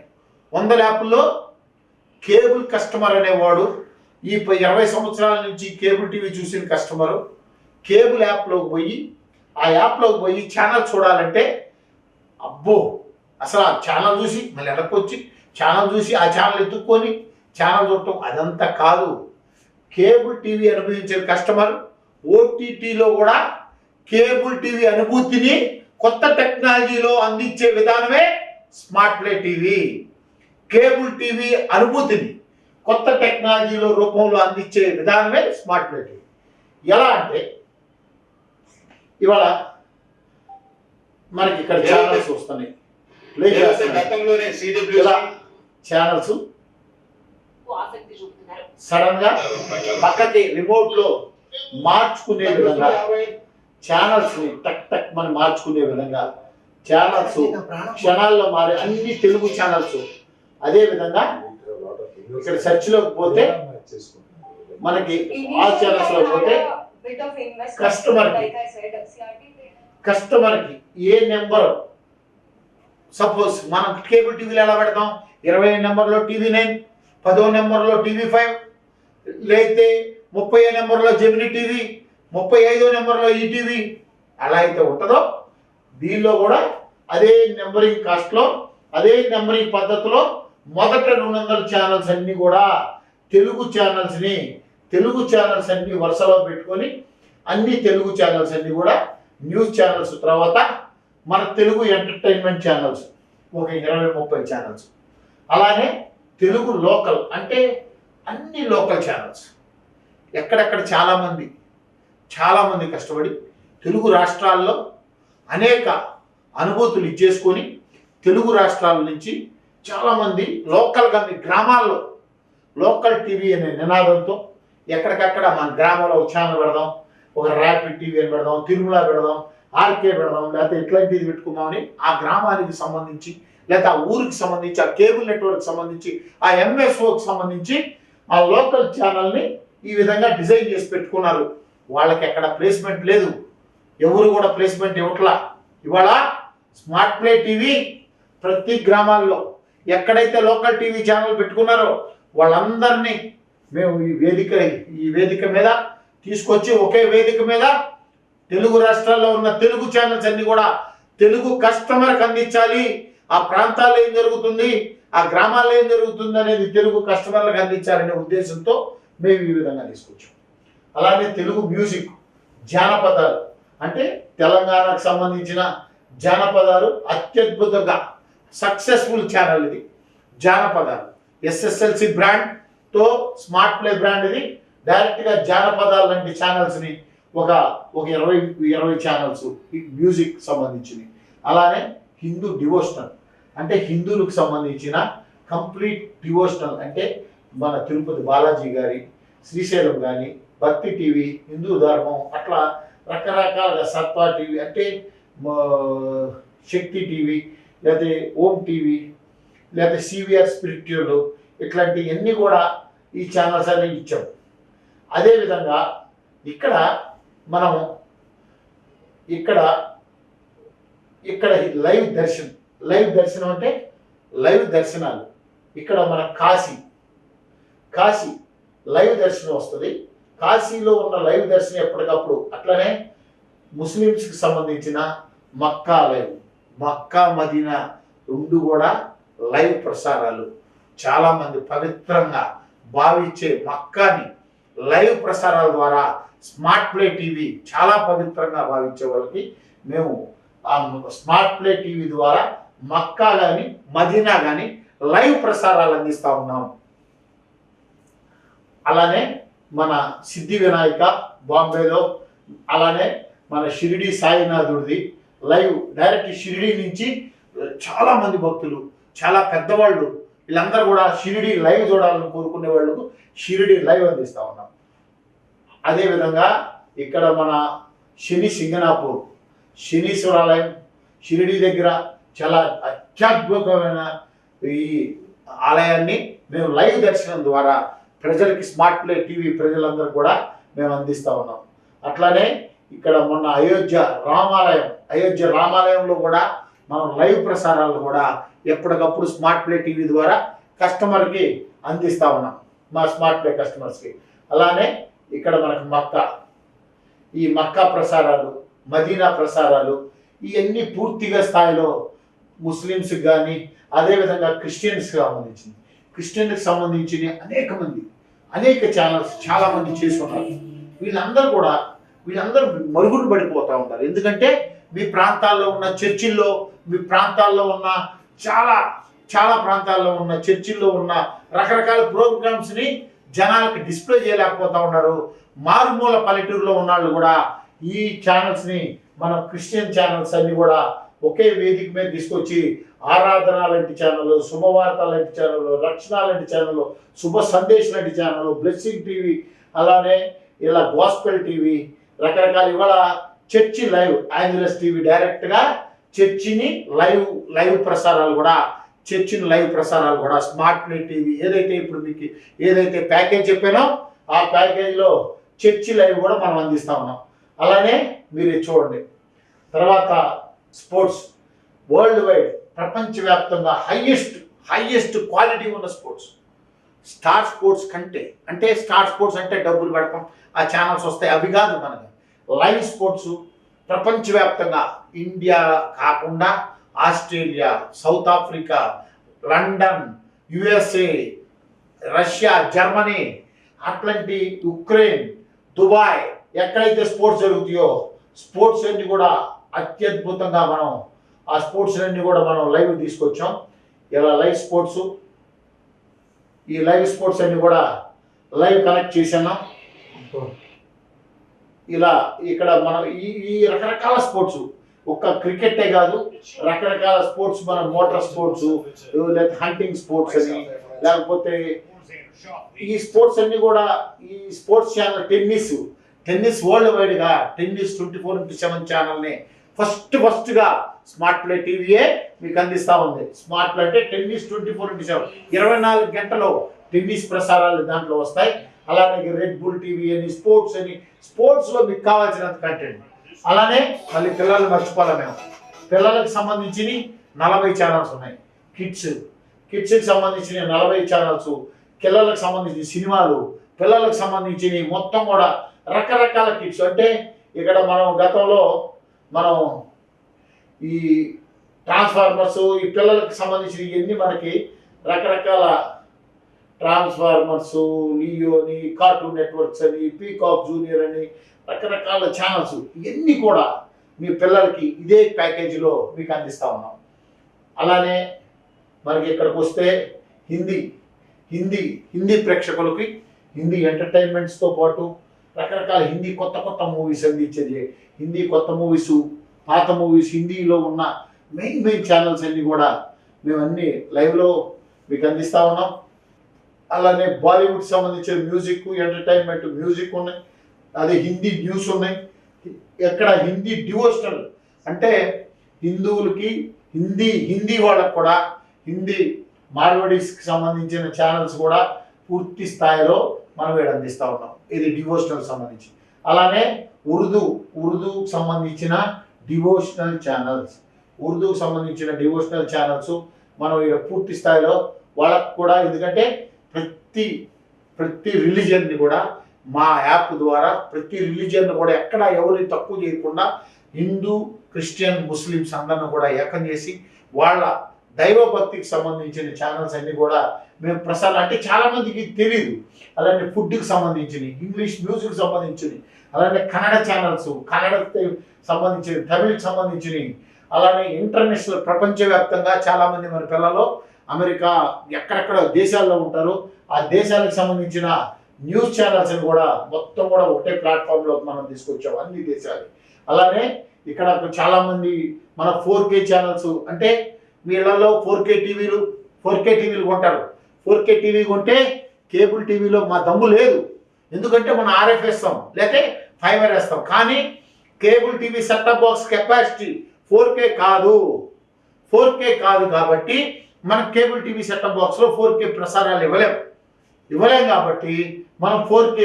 100 యాప్ల్లో కేబుల్ కస్టమర్ అనేవాడు ఈ 20 సంవత్సరాల నుంచి కేబుల్ టీవీ చూసిన కస్టమరు కేబుల్ యాప్లోకి పోయి ఆ యాప్లోకి పోయి ఛానల్ చూడాలంటే అబ్బో అసలు ఆ ఛానల్ చూసి మళ్ళీ వెనక్కొచ్చి ఛానల్ చూసి ఆ ఛానల్ ఎత్తుక్కొని ఛానల్ చూడటం అదంతా కాదు. కేబుల్ టీవీ అనుభవించిన కస్టమర్ ఓటీటీలో కూడా కేబుల్ టీవీ అనుభూతిని కొత్త టెక్నాలజీలో అందించే విధానమే smart play TV. Cable TV అనుభూతిని కొత్త టెక్నాలజీలో రూపంలో అందించే విధానమే స్మార్ట్ ప్లే టీవీ. ఎలా అంటే ఇవాళ మనకి ఇక్కడ ఛానల్స్ వస్తున్నాయి, ఛానల్స్ సడన్ గా పక్కకి రిమోట్ లో మార్చుకునే విధంగా ఛానల్స్ ని టక్ టక్ మనం మార్చుకునే విధంగా ఛానల్స్ క్షణాల్లో మారే అన్ని తెలుగు ఛానల్స్. అదే విధంగా ఇక్కడ సెర్చ్ లోకి పోతే మనకి ఆ ఛానల్స్ లో పోతే కస్టమర్కి ఏ నెంబర్ సపోజ్ మనం కేబుల్ టీవీలో ఎలా పెడతాం 20 నెంబర్లో TV9, 10వ నెంబర్లో TV5, లేకపోతే 30వ నెంబర్లో జెమినీ టీవీ, 35వ నెంబర్లో ఈటీవీ అలా అయితే ఉంటుందో దీనిలో కూడా అదే నెంబరింగ్ కాస్ట్లో అదే నెంబరింగ్ పద్ధతిలో మొదట 200 ఛానల్స్ అన్నీ కూడా తెలుగు ఛానల్స్ అన్ని వరుసలో పెట్టుకొని అన్ని తెలుగు ఛానల్స్ అన్ని కూడా న్యూస్ ఛానల్స్, తర్వాత మన తెలుగు ఎంటర్టైన్మెంట్ ఛానల్స్ ఒక 20-30 ఛానల్స్, అలానే తెలుగు లోకల్ అంటే అన్ని లోకల్ ఛానల్స్. ఎక్కడెక్కడ చాలామంది కష్టపడి తెలుగు రాష్ట్రాల్లో అనేక అనుభూతులు ఇచ్చేసుకొని తెలుగు రాష్ట్రాల నుంచి చాలామంది లోకల్గా మీ గ్రామాల్లో లోకల్ టీవీ అనే నినాదంతో ఎక్కడికక్కడ మన గ్రామంలో ఒక ఛానల్ పెడదాం, ఒక ర్యాపిడ్ టీవీ అని పెడదాం, తిరుమల పెడదాం, ఆర్కే పెడదాం, లేకపోతే ఇట్లాంటిది పెట్టుకుందామని ఆ గ్రామానికి సంబంధించి లేకపోతే ఆ ఊరికి సంబంధించి ఆ కేబుల్ నెట్వర్క్ సంబంధించి ఆ ఎంఎస్ఓకి సంబంధించి ఆ లోకల్ ఛానల్ని ఈ విధంగా డిజైన్ చేసి పెట్టుకున్నారు. వాళ్ళకి ఎక్కడ ప్లేస్మెంట్ లేదు, ఎవరు కూడా ప్లేస్మెంట్ ఇవ్వట్లా. ఇవాళ స్మార్ట్ ప్లే టీవీ ప్రతి గ్రామాల్లో ఎక్కడైతే లోకల్ టీవీ ఛానల్ పెట్టుకున్నారో వాళ్ళందరినీ మేము ఈ వేదిక మీద తీసుకొచ్చి ఒకే వేదిక మీద తెలుగు రాష్ట్రాల్లో ఉన్న తెలుగు ఛానల్స్ అన్ని కూడా తెలుగు కస్టమర్కి అందించాలి. ఆ ప్రాంతాల్లో ఏం జరుగుతుంది, ఆ గ్రామాల్లో ఏం జరుగుతుంది అనేది తెలుగు కస్టమర్లకు అందించాలనే ఉద్దేశంతో మేము ఈ విధంగా తీసుకొచ్చాం. అలాగే తెలుగు మ్యూజిక్, జానపదాలు అంటే తెలంగాణకు సంబంధించిన జానపదాలు అత్యద్భుతంగా సక్సెస్ఫుల్ ఛానల్ ఇది. జానపదాలు SSLC బ్రాండ్తో స్మార్ట్ ప్లే బ్రాండ్ ఇది. డైరెక్ట్గా జానపదాలు లాంటి ఛానల్స్ని ఒక 20 ఛానల్స్ మ్యూజిక్ సంబంధించినవి. అలానే హిందూ డివోషనల్ అంటే హిందువులకు సంబంధించిన కంప్లీట్ డివోషనల్ అంటే మన తిరుపతి బాలాజీ గారి, శ్రీశైలం కానీ, భక్తి టీవీ, హిందూ ధర్మం, అట్లా రకరకాలుగా సత్వా టీవీ అంటే శక్తి టీవీ, లేకపోతే ఓం టీవీ, లేకపోతే CVR స్పిరిచువల్, ఇట్లాంటివన్నీ కూడా ఈ ఛానల్స్ అన్ని ఇచ్చాం. అదేవిధంగా ఇక్కడ మనం ఇక్కడ లైవ్ దర్శనం అంటే లైవ్ దర్శనాలు. ఇక్కడ మన కాశీ లైవ్ దర్శనం వస్తుంది. కాశీలో ఉన్న లైవ్ దర్శనం ఎప్పటికప్పుడు. అట్లనే ముస్లిమ్స్కి సంబంధించిన మక్కా మదీనా 2 కూడా లైవ్ ప్రసారాలు. చాలామంది పవిత్రంగా భావించే మక్కాని లైవ్ ప్రసారాల ద్వారా స్మార్ట్ ప్లే టీవీ చాలా పవిత్రంగా భావించే వాళ్ళకి మేము ఆ స్మార్ట్ ప్లే టీవీ ద్వారా మక్కా కానీ మదీనా కానీ లైవ్ ప్రసారాలు అందిస్తూ ఉన్నాం. అలానే మన సిద్ధి వినాయక బాంబేలో, అలానే మన షిరిడి సాయినాథుడిది లైవ్ డైరెక్ట్ షిరిడి నుంచి చాలా మంది భక్తులు, చాలా పెద్దవాళ్ళు, వీళ్ళందరూ కూడా షిరిడి లైవ్ చూడాలని కోరుకునే వాళ్ళకు షిరిడి లైవ్ అందిస్తూ ఉన్నాం. అదేవిధంగా ఇక్కడ మన సింగనాపూర్ శనీశ్వరాలయం షిరిడి దగ్గర చాలా అత్యద్భుతమైన ఈ ఆలయాన్ని మేము లైవ్ దర్శనం ద్వారా ప్రజలకి స్మార్ట్ ప్లే టీవీ ప్రజలందరూ కూడా మేము అందిస్తూ ఉన్నాం. అట్లానే ఇక్కడ మొన్న అయోధ్య రామాలయంలో కూడా మనం లైవ్ ప్రసారాలు కూడా ఎప్పటికప్పుడు స్మార్ట్ ప్లే టీవీ ద్వారా కస్టమర్కి అందిస్తూ ఉన్నాం, మా స్మార్ట్ ప్లే కస్టమర్స్కి. అలానే ఇక్కడ మనకు ఈ మక్కా ప్రసారాలు, మదీనా ప్రసారాలు ఇవన్నీ పూర్తిగా స్థాయిలో ముస్లిమ్స్కి కానీ అదేవిధంగా క్రిస్టియన్కి సంబంధించిన అనేక ఛానల్స్ చాలామంది చేసుకున్నారు. వీళ్ళందరూ మరుగున పడిపోతూ ఉంటారు. ఎందుకంటే మీ ప్రాంతాల్లో ఉన్న చర్చిల్లో, మీ ప్రాంతాల్లో ఉన్న చాలా ప్రాంతాల్లో ఉన్న చర్చిల్లో ఉన్న రకరకాల ప్రోగ్రామ్స్ని జనాలకి డిస్ప్లే చేయలేకపోతూ ఉన్నారు. మారుమూల పల్లెటూరులో ఉన్న వాళ్ళు కూడా ఈ ఛానల్స్ని, మన క్రిస్టియన్ ఛానల్స్ అన్ని కూడా ఒకే వేదిక మీద తీసుకొచ్చి ఆరాధన లాంటి ఛానల్, శుభవార్త లాంటి ఛానల్, రక్షణ లాంటి ఛానల్, శుభ సందేశ్ లాంటి ఛానల్, బ్లెస్సింగ్ టీవీ, అలానే ఇలా గాస్పెల్ టీవీ, రకరకాల ఇవాళ చర్చి లైవ్, యాంజలస్ టీవీ డైరెక్ట్గా చర్చిని లైవ్ ప్రసారాలు కూడా స్మార్ట్ ప్లే టీవీ ఇప్పుడు మీకు ఏదైతే ప్యాకేజ్ చెప్పానో ఆ ప్యాకేజ్లో చర్చి లైవ్ కూడా మనం అందిస్తూ ఉన్నాం. అలానే మీరు చూడండి. తర్వాత స్పోర్ట్స్ వరల్డ్ వైడ్ ప్రపంచవ్యాప్తంగా హైయెస్ట్ క్వాలిటీ ఉన్న స్టార్ స్పోర్ట్స్ అంటే డబ్బులు పెడతాం, ఆ ఛానల్స్ వస్తాయి, అవి కాదు. మనకి లైవ్ స్పోర్ట్స్ ప్రపంచవ్యాప్తంగా ఇండియా కాకుండా Australia, south Africa, London, USA, Russia, Germany, అట్లాంటి ఉక్రెయిన్, దుబాయ్ ఎక్కడైతే స్పోర్ట్స్ జరుగుతాయో స్పోర్ట్స్ అన్ని కూడా అత్యద్భుతంగా మనం ఆ స్పోర్ట్స్ అన్ని కూడా మనం లైవ్ తీసుకొచ్చాం. ఇలా ఈ లైవ్ స్పోర్ట్స్ అన్ని కూడా లైవ్ కనెక్ట్ చేసాను. ఇలా ఇక్కడ మనం ఈ రకరకాల స్పోర్ట్స్, ఒక్క క్రికెటే కాదు, రకరకాల స్పోర్ట్స్, మన మోటార్ స్పోర్ట్స్, లేకపోతే హంటింగ్ స్పోర్ట్స్ అని, లేకపోతే ఈ స్పోర్ట్స్ అన్ని కూడా ఈ స్పోర్ట్స్ ఛానల్ టెన్నిస్ వరల్డ్ వైడ్గా టెన్నిస్ 24/7 ఛానల్ని ఫస్ట్గా స్మార్ట్ ప్లే టీవీయే మీకు అందిస్తూ ఉంది. స్మార్ట్ ప్లే అంటే టెన్నిస్ 24/7 24 గంటలు టెన్నిస్ ప్రసారాలు దాంట్లో వస్తాయి. అలానే రెడ్ బుల్ టీవీ అని, స్పోర్ట్స్లో మీకు కావాల్సినంత కంటెంట్. అలానే మళ్ళీ పిల్లలు మర్చిపోవాలి, మేము పిల్లలకు సంబంధించిన 40 ఛానల్స్ ఉన్నాయి. కిడ్స్కి సంబంధించిన 40 ఛానల్స్, పిల్లలకు సంబంధించిన సినిమాలు, పిల్లలకు సంబంధించిన మొత్తం కూడా రకరకాల కిడ్స్. అంటే ఇక్కడ మనం గతంలో ఈ ట్రాన్స్ఫార్మర్స్, ఈ పిల్లలకు సంబంధించిన ఇవన్నీ మనకి రకరకాల ట్రాన్స్ఫార్మర్స్, లియో అని, కార్టూన్ నెట్వర్క్స్ అని, పీకాక్ జూనియర్ అని, రకరకాల ఛానల్స్ ఇవన్నీ కూడా మీ పిల్లలకి ఇదే ప్యాకేజీలో మీకు అందిస్తూ ఉన్నాం. అలానే మనకి ఇక్కడికి వస్తే హిందీ ప్రేక్షకులకి హిందీ ఎంటర్టైన్మెంట్స్తో పాటు రకరకాల హిందీ కొత్త మూవీస్ అందించేది, హిందీ కొత్త మూవీస్, పాత మూవీస్, హిందీలో ఉన్న మెయిన్ ఛానల్స్ అన్నీ కూడా మేము అన్నీ లైవ్లో మీకు అందిస్తూ ఉన్నాం. అలానే బాలీవుడ్ సంబంధించిన మ్యూజిక్, ఎంటర్టైన్మెంట్ మ్యూజిక్ ఉన్నాయి, అదే హిందీ న్యూస్ ఉన్నాయి. ఎక్కడ హిందీ డివోషనల్ అంటే హిందువులకి హిందీ వాళ్ళకు కూడా హిందీ మార్వడీస్కి సంబంధించిన ఛానల్స్ కూడా పూర్తి స్థాయిలో మనం ఇక్కడ అందిస్తూ ఉన్నాం. ఇది డివోషనల్ సంబంధించి. అలానే ఉర్దూకి సంబంధించిన డివోషనల్ ఛానల్స్ మనం ఇక్కడ పూర్తి స్థాయిలో వాళ్ళకు కూడా, ఎందుకంటే ప్రతి రిలీజియన్ని కూడా మా యాప్ ద్వారా ప్రతి రిలీజియన్ కూడా ఎక్కడ ఎవరిని తక్కువ చేయకుండా హిందూ, క్రిస్టియన్, ముస్లిమ్స్ అందరిని కూడా ఏకం చేసి వాళ్ళ దైవభక్తికి సంబంధించిన ఛానల్స్ అన్నీ కూడా మేము ప్రసారం, అంటే చాలామందికి తెలియదు. అలానే ఫుడ్కి సంబంధించినవి, ఇంగ్లీష్ మ్యూజిక్ సంబంధించినవి, అలానే కన్నడ ఛానల్స్, కన్నడ సంబంధించిన, తమిళకి సంబంధించినవి, అలానే ఇంటర్నేషనల్ ప్రపంచవ్యాప్తంగా చాలామంది మన పిల్లలు అమెరికా ఎక్కడెక్కడ దేశాల్లో ఉంటారు. ఆ దేశాలకు సంబంధించిన న్యూస్ ఛానల్స్ని కూడా మొత్తం కూడా ఒకటే ప్లాట్ఫామ్లో మనం తీసుకొచ్చాం అన్ని దేశాలు. అలానే ఇక్కడ చాలామంది మన 4K ఛానల్స్, అంటే మీ ఇళ్లలో 4K టీవీలు కొంటారు. 4K టీవీ కొంటే కేబుల్ టీవీలో మా దమ్ము లేదు, ఎందుకంటే మనం RF వేస్తాం లేకపోతే ఫైబర్ వేస్తాం. కానీ cable TV setup box capacity 4K కాదు కాబట్టి మనం కేబుల్ టీవీ సెటప్ బాక్స్లో 4K ప్రసారాలు ఇవ్వలేం కాబట్టి మనం 4K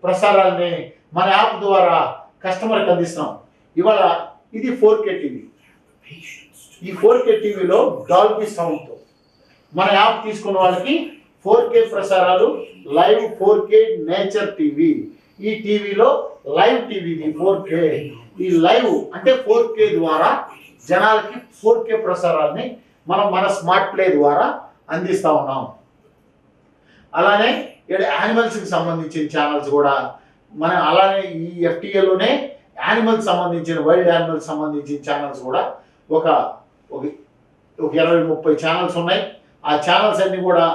ప్రసారాలని మన యాప్ ద్వారా కస్టమర్కి అందిస్తున్నాం. ఇవాళ ఇది 4K టీవీ. ఈ 4K టీవీలో డాల్బీ సౌండ్తో మన యాప్ తీసుకున్న వాళ్ళకి 4K ప్రసారాలు, లైవ్ 4K నేచర్ టీవీ. ఈ టీవీలో లైవ్ టీవీది 4K. ఈ లైవ్ అంటే 4K ద్వారా జనాలకి 4K ప్రసారాలని మనం మన స్మార్ట్ ప్లే ద్వారా అందిస్తూ ఉన్నాం. అలానే ఇక్కడ యానిమల్స్కి సంబంధించిన ఛానల్స్ కూడా మనం, అలానే ఈ FTAలోనే యానిమల్స్ సంబంధించిన, వైల్డ్ యానిమల్స్ సంబంధించిన ఛానల్స్ కూడా ఒక 20-30 ఛానల్స్ ఉన్నాయి. ఆ ఛానల్స్ అన్నీ కూడా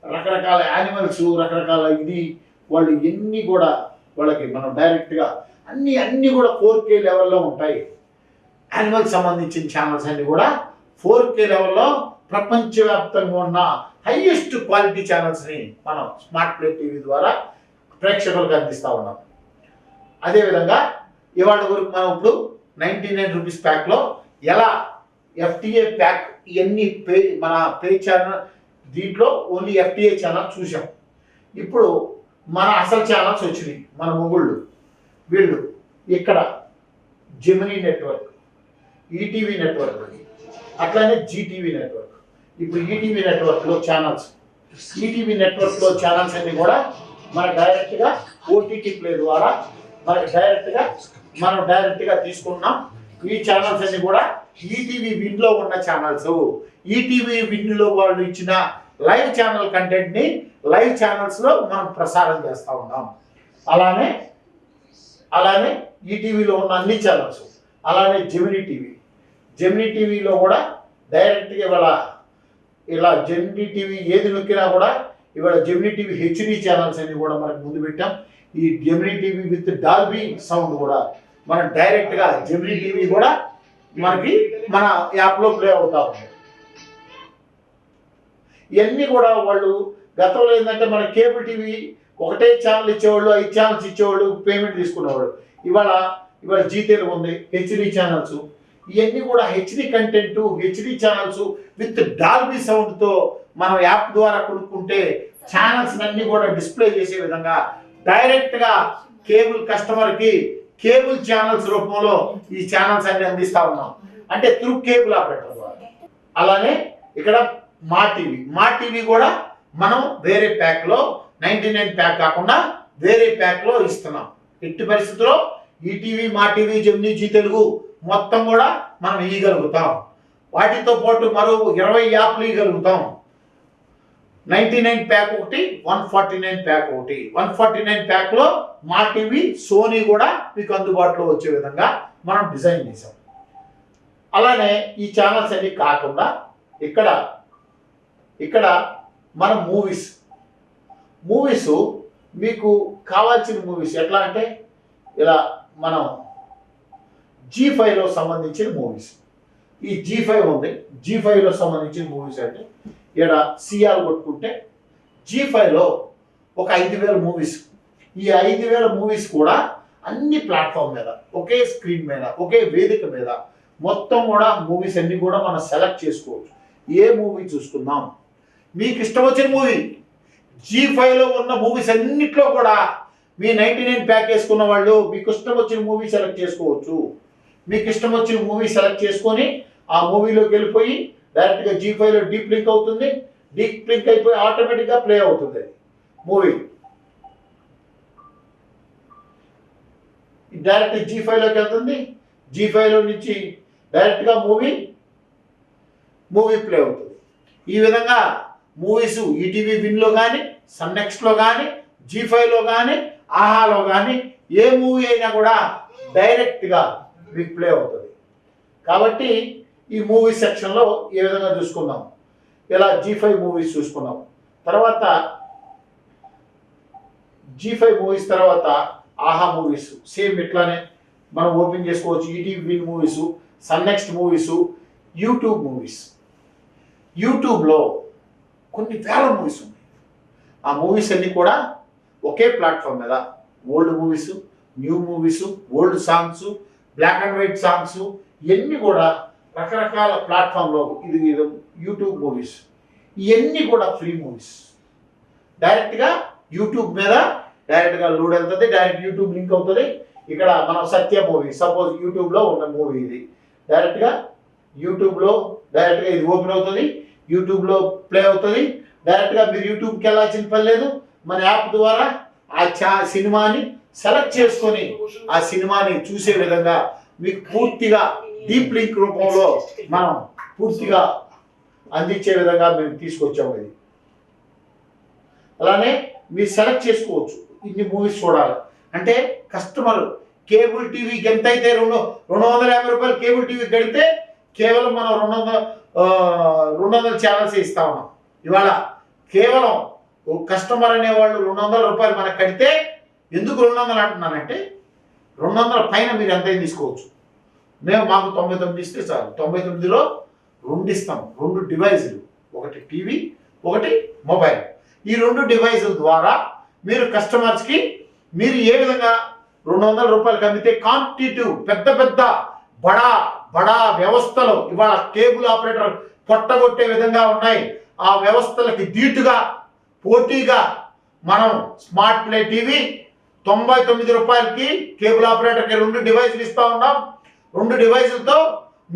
రకరకాల యానిమల్స్, రకరకాల వాళ్ళు ఎన్ని కూడా వాళ్ళకి మనం డైరెక్ట్గా అన్నీ కూడా 4K లెవెల్లో ఉంటాయి. యానిమల్స్ సంబంధించిన ఛానల్స్ అన్నీ కూడా 4K లెవెల్లో ప్రపంచవ్యాప్తంగా ఉన్న హైయెస్ట్ క్వాలిటీ ఛానల్స్ని మనం స్మార్ట్ ప్లే టీవీ ద్వారా ప్రేక్షకులకు అందిస్తూ ఉన్నాం. అదేవిధంగా ఇవాళ వరకు మనం ఇప్పుడు 99 రూపీస్ ప్యాక్లో ఎలా FTA ప్యాక్ ఇవన్నీ మన పే ఛానల్, దీంట్లో ఓన్లీ FTA ఛానల్ చూసాం. ఇప్పుడు మన అసలు ఛానల్స్ వచ్చినాయి. మన మొగుళ్ళు వీళ్ళు ఇక్కడ జెమినీ నెట్వర్క్, ఈటీవీ నెట్వర్క్, అట్లానే జీటీవీ నెట్వర్క్. ఇప్పుడు ఈటీవీ నెట్వర్క్లో ఛానల్స్ అన్నీ కూడా మన డైరెక్ట్గా ఓటీటీ ప్లే ద్వారా మనం డైరెక్ట్గా తీసుకున్నాం. ఈ ఛానల్స్ అన్ని కూడా ఈటీవీ విన్లో ఉన్న ఛానల్స్. ఈటీవీ విన్లో వాళ్ళు ఇచ్చిన లైవ్ ఛానల్ కంటెంట్ని లైవ్ ఛానల్స్లో మనం ప్రసారం చేస్తూ ఉన్నాం. అలానే ఈటీవీలో ఉన్న అన్ని ఛానల్స్, అలానే జెమినీ టీవీలో కూడా డైరెక్ట్గా ఇలా జెమినీ టీవీ ఏది నొక్కినా కూడా ఇవాళ జెమినీ టీవీ HD ఛానల్స్ అన్ని కూడా మనకు ముందు పెట్టాం. ఈ Gemini TV with Dolby sound కూడా మనం డైరెక్ట్గా జెమినీ టీవీ కూడా మనకి మన యాప్లో ప్లే అవుతా ఉంది. ఇవన్నీ కూడా వాళ్ళు గతంలో ఏంటంటే మన కేబుల్ టీవీ ఒకటే ఛానల్ ఇచ్చేవాళ్ళు, 5 ఛానల్స్ ఇచ్చేవాళ్ళు, పేమెంట్ తీసుకునేవాళ్ళు. ఇవాళ జీ తెలుగు ఉంది, HD ఛానల్స్, ఇవన్నీ కూడా HD content, HD channels with Dolby సౌండ్తో మనం యాప్ ద్వారా కొనుక్కుంటే ఛానల్స్ అన్ని కూడా డిస్ప్లే చేసే విధంగా డైరెక్ట్గా కేబుల్ కస్టమర్కి కేబుల్ ఛానల్స్ రూపంలో ఈ ఛానల్స్ అన్ని అందిస్తూ ఉన్నాం, అంటే త్రూ కేబుల్ ఆపరేటర్ ద్వారా. అలానే ఇక్కడ మా టీవీ కూడా మనం వేరే ప్యాక్లో 99 ప్యాక్ కాకుండా వేరే ప్యాక్లో ఇస్తున్నాం. ఎట్టి పరిస్థితుల్లో ఈటీవీ, మా టీవీ, జెమినీ, జీ తెలుగు మొత్తం కూడా మనం ఇవ్వగలుగుతాం. వాటితో పాటు మరో 20 యాప్లు ఇవ్వగలుగుతాం. 99 ప్యాక్ ఒకటి, 149 ప్యాక్ ఒకటి. 149 ప్యాక్లో మా టీవీ, సోనీ కూడా మీకు అందుబాటులో వచ్చే విధంగా మనం డిజైన్ చేసాం. అలానే ఈ ఛానల్స్ అన్ని కాకుండా ఇక్కడ మన మూవీస్ మీకు కావాల్సిన మూవీస్ ఎట్లా అంటే ఇలా మనం G5లో సంబంధించిన మూవీస్, ఈ G5 ఉంది. G5లో సంబంధించిన మూవీస్ అంటే ఇక్కడ సిఆర్ కొట్టుకుంటే G5లో ఒక 5,000 మూవీస్. ఈ 5,000 మూవీస్ కూడా అన్ని ప్లాట్ఫామ్ మీద, ఒకే స్క్రీన్ మీద, ఒకే వేదిక మీద మొత్తం కూడా మూవీస్ అన్ని కూడా మనం సెలెక్ట్ చేసుకోవచ్చు. ఏ మూవీ చూసుకుందాం, మీకు ఇష్టం వచ్చిన మూవీ. G5లో ఉన్న మూవీస్ అన్నిట్లో కూడా మీ 99 ప్యాక్ వేసుకున్న వాళ్ళు మీకు ఇష్టం వచ్చిన మూవీ సెలెక్ట్ చేసుకోవచ్చు. మీకు ఇష్టం వచ్చిన మూవీ సెలెక్ట్ చేసుకొని ఆ మూవీలోకి వెళ్ళిపోయి డైరెక్ట్గా G5లో డీప్ లింక్ అవుతుంది. డీప్ లింక్ అయిపోయి ఆటోమేటిక్గా ప్లే అవుతుంది మూవీ. డైరెక్ట్ G5లోకి వెళ్తుంది. G5లో నుంచి డైరెక్ట్గా మూవీ ప్లే అవుతుంది. ఈ విధంగా మూవీస్ ఈటీవీ విన్లో కానీ, సన్ నెక్స్ట్లో కానీ, G5లో కానీ, ఆహాలో కానీ ఏ మూవీ అయినా కూడా డైరెక్ట్గా మీకు ప్లే అవుతుంది. కాబట్టి ఈ మూవీ సెక్షన్లో ఏ విధంగా చూసుకుందాం, ఇలా G5 మూవీస్ చూసుకున్నాం. తర్వాత G5 మూవీస్ తర్వాత ఆహా మూవీస్ సేమ్ ఇట్లానే మనం ఓపెన్ చేసుకోవచ్చు. ETV movies, Sun Next movies, YouTube movies. యూట్యూబ్లో కొన్ని వేల మూవీస్ ఉన్నాయి. ఆ మూవీస్ అన్నీ కూడా ఒకే ప్లాట్ఫామ్ మీద old movies, new movies, old songs, black and white songs, ఇవన్నీ కూడా రకరకాల ప్లాట్ఫామ్లో ఇది యూట్యూబ్ మూవీస్. ఇవన్నీ కూడా ఫ్రీ మూవీస్. డైరెక్ట్గా యూట్యూబ్ మీద డైరెక్ట్గా లోడ్ వెళ్తుంది, డైరెక్ట్ యూట్యూబ్ లింక్ అవుతుంది. ఇక్కడ మనం సత్య మూవీ సపోజ్ యూట్యూబ్లో ఉన్న మూవీ ఇది డైరెక్ట్గా యూట్యూబ్లో డైరెక్ట్గా ఇది ఓపెన్ అవుతుంది, యూట్యూబ్లో ప్లే అవుతుంది. డైరెక్ట్గా మీరు యూట్యూబ్కి వెళ్ళాల్సిన పని లేదు. మన యాప్ ద్వారా ఆ సినిమాని సెలెక్ట్ చేసుకొని ఆ సినిమాని చూసే విధంగా మీకు పూర్తిగా డీప్ లింక్ రూపంలో మనం పూర్తిగా అందించే విధంగా మేము తీసుకొచ్చాము. ఇది అలానే మీరు సెలెక్ట్ చేసుకోవచ్చు. ఇన్ని మూవీస్ చూడాలి అంటే కస్టమర్ కేబుల్ టీవీకి ఎంత అయితే 250 రూపాయలు కేబుల్ టీవీ కడితే కేవలం మనం 200 ఛానల్స్ ఇస్తా ఉన్నాం. ఇవాళ కేవలం కస్టమర్ అనేవాళ్ళు 200 రూపాయలు మనకు కడితే, ఎందుకు 200 అంటున్నానంటే 200 పైన మీరు ఎంతైనా తీసుకోవచ్చు. మేము మాకు 99 ఇస్తే చాలు. 99లో 2 ఇస్తాం, 2 డివైజులు, ఒకటి టీవీ ఒకటి మొబైల్. ఈ 2 డివైజుల ద్వారా మీరు కస్టమర్స్కి మీరు ఏ విధంగా 200 రూపాయలకి అమ్మితే కాంపిటేటివ్ పెద్ద పెద్ద బడా వ్యవస్థలు ఇవాళ కేబుల్ ఆపరేటర్ పొట్టగొట్టే విధంగా ఉన్నాయి. ఆ వ్యవస్థలకి ధీటుగా పోటీగా మనం స్మార్ట్ ప్లే టీవీ 99 రూపాయలకి కేబుల్ ఆపరేటర్కి 2 డివైజులు ఇస్తూ ఉన్నాం. 2 డివైజులతో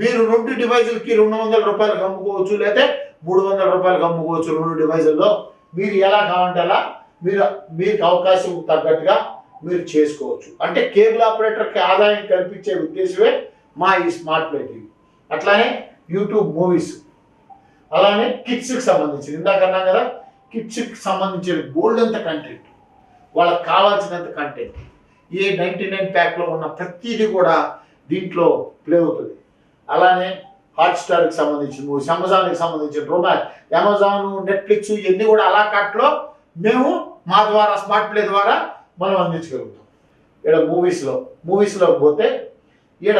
మీరు 2 డివైజులకి 200 రూపాయలకు అమ్ముకోవచ్చు, లేదా 300 రూపాయలకు అమ్ముకోవచ్చు. 2 డివైజుల్లో మీరు ఎలా కావాలంటే అలా మీకు అవకాశం తగ్గట్టుగా మీరు చేసుకోవచ్చు. అంటే కేబుల్ ఆపరేటర్కి ఆదాయం కల్పించే ఉద్దేశమే మా ఈ స్మార్ట్ ప్లే టీవీ. అట్లానే యూట్యూబ్ మూవీస్, అలానే కిడ్స్కి సంబంధించింది ఇందాక అన్నాం కదా, కిడ్స్కి సంబంధించిన బోల్డ్ అంత కంటెంట్, వాళ్ళకి కావాల్సినంత కంటెంట్ ఏ 99 ప్యాక్లో ఉన్న ప్రతిదీ కూడా దీంట్లో ప్లే అవుతుంది. అలానే హాట్స్టార్కి సంబంధించిన మూవీస్, అమెజాన్కి సంబంధించిన రొమాన్స్, అమెజాన్, నెట్ఫ్లిక్స్ ఇవన్నీ కూడా అలా కార్ట్లో మేము మా ద్వారా స్మార్ట్ ప్లే ద్వారా మనం అందించగలుగుతాం. ఇక్కడ మూవీస్లో పోతే ఇక్కడ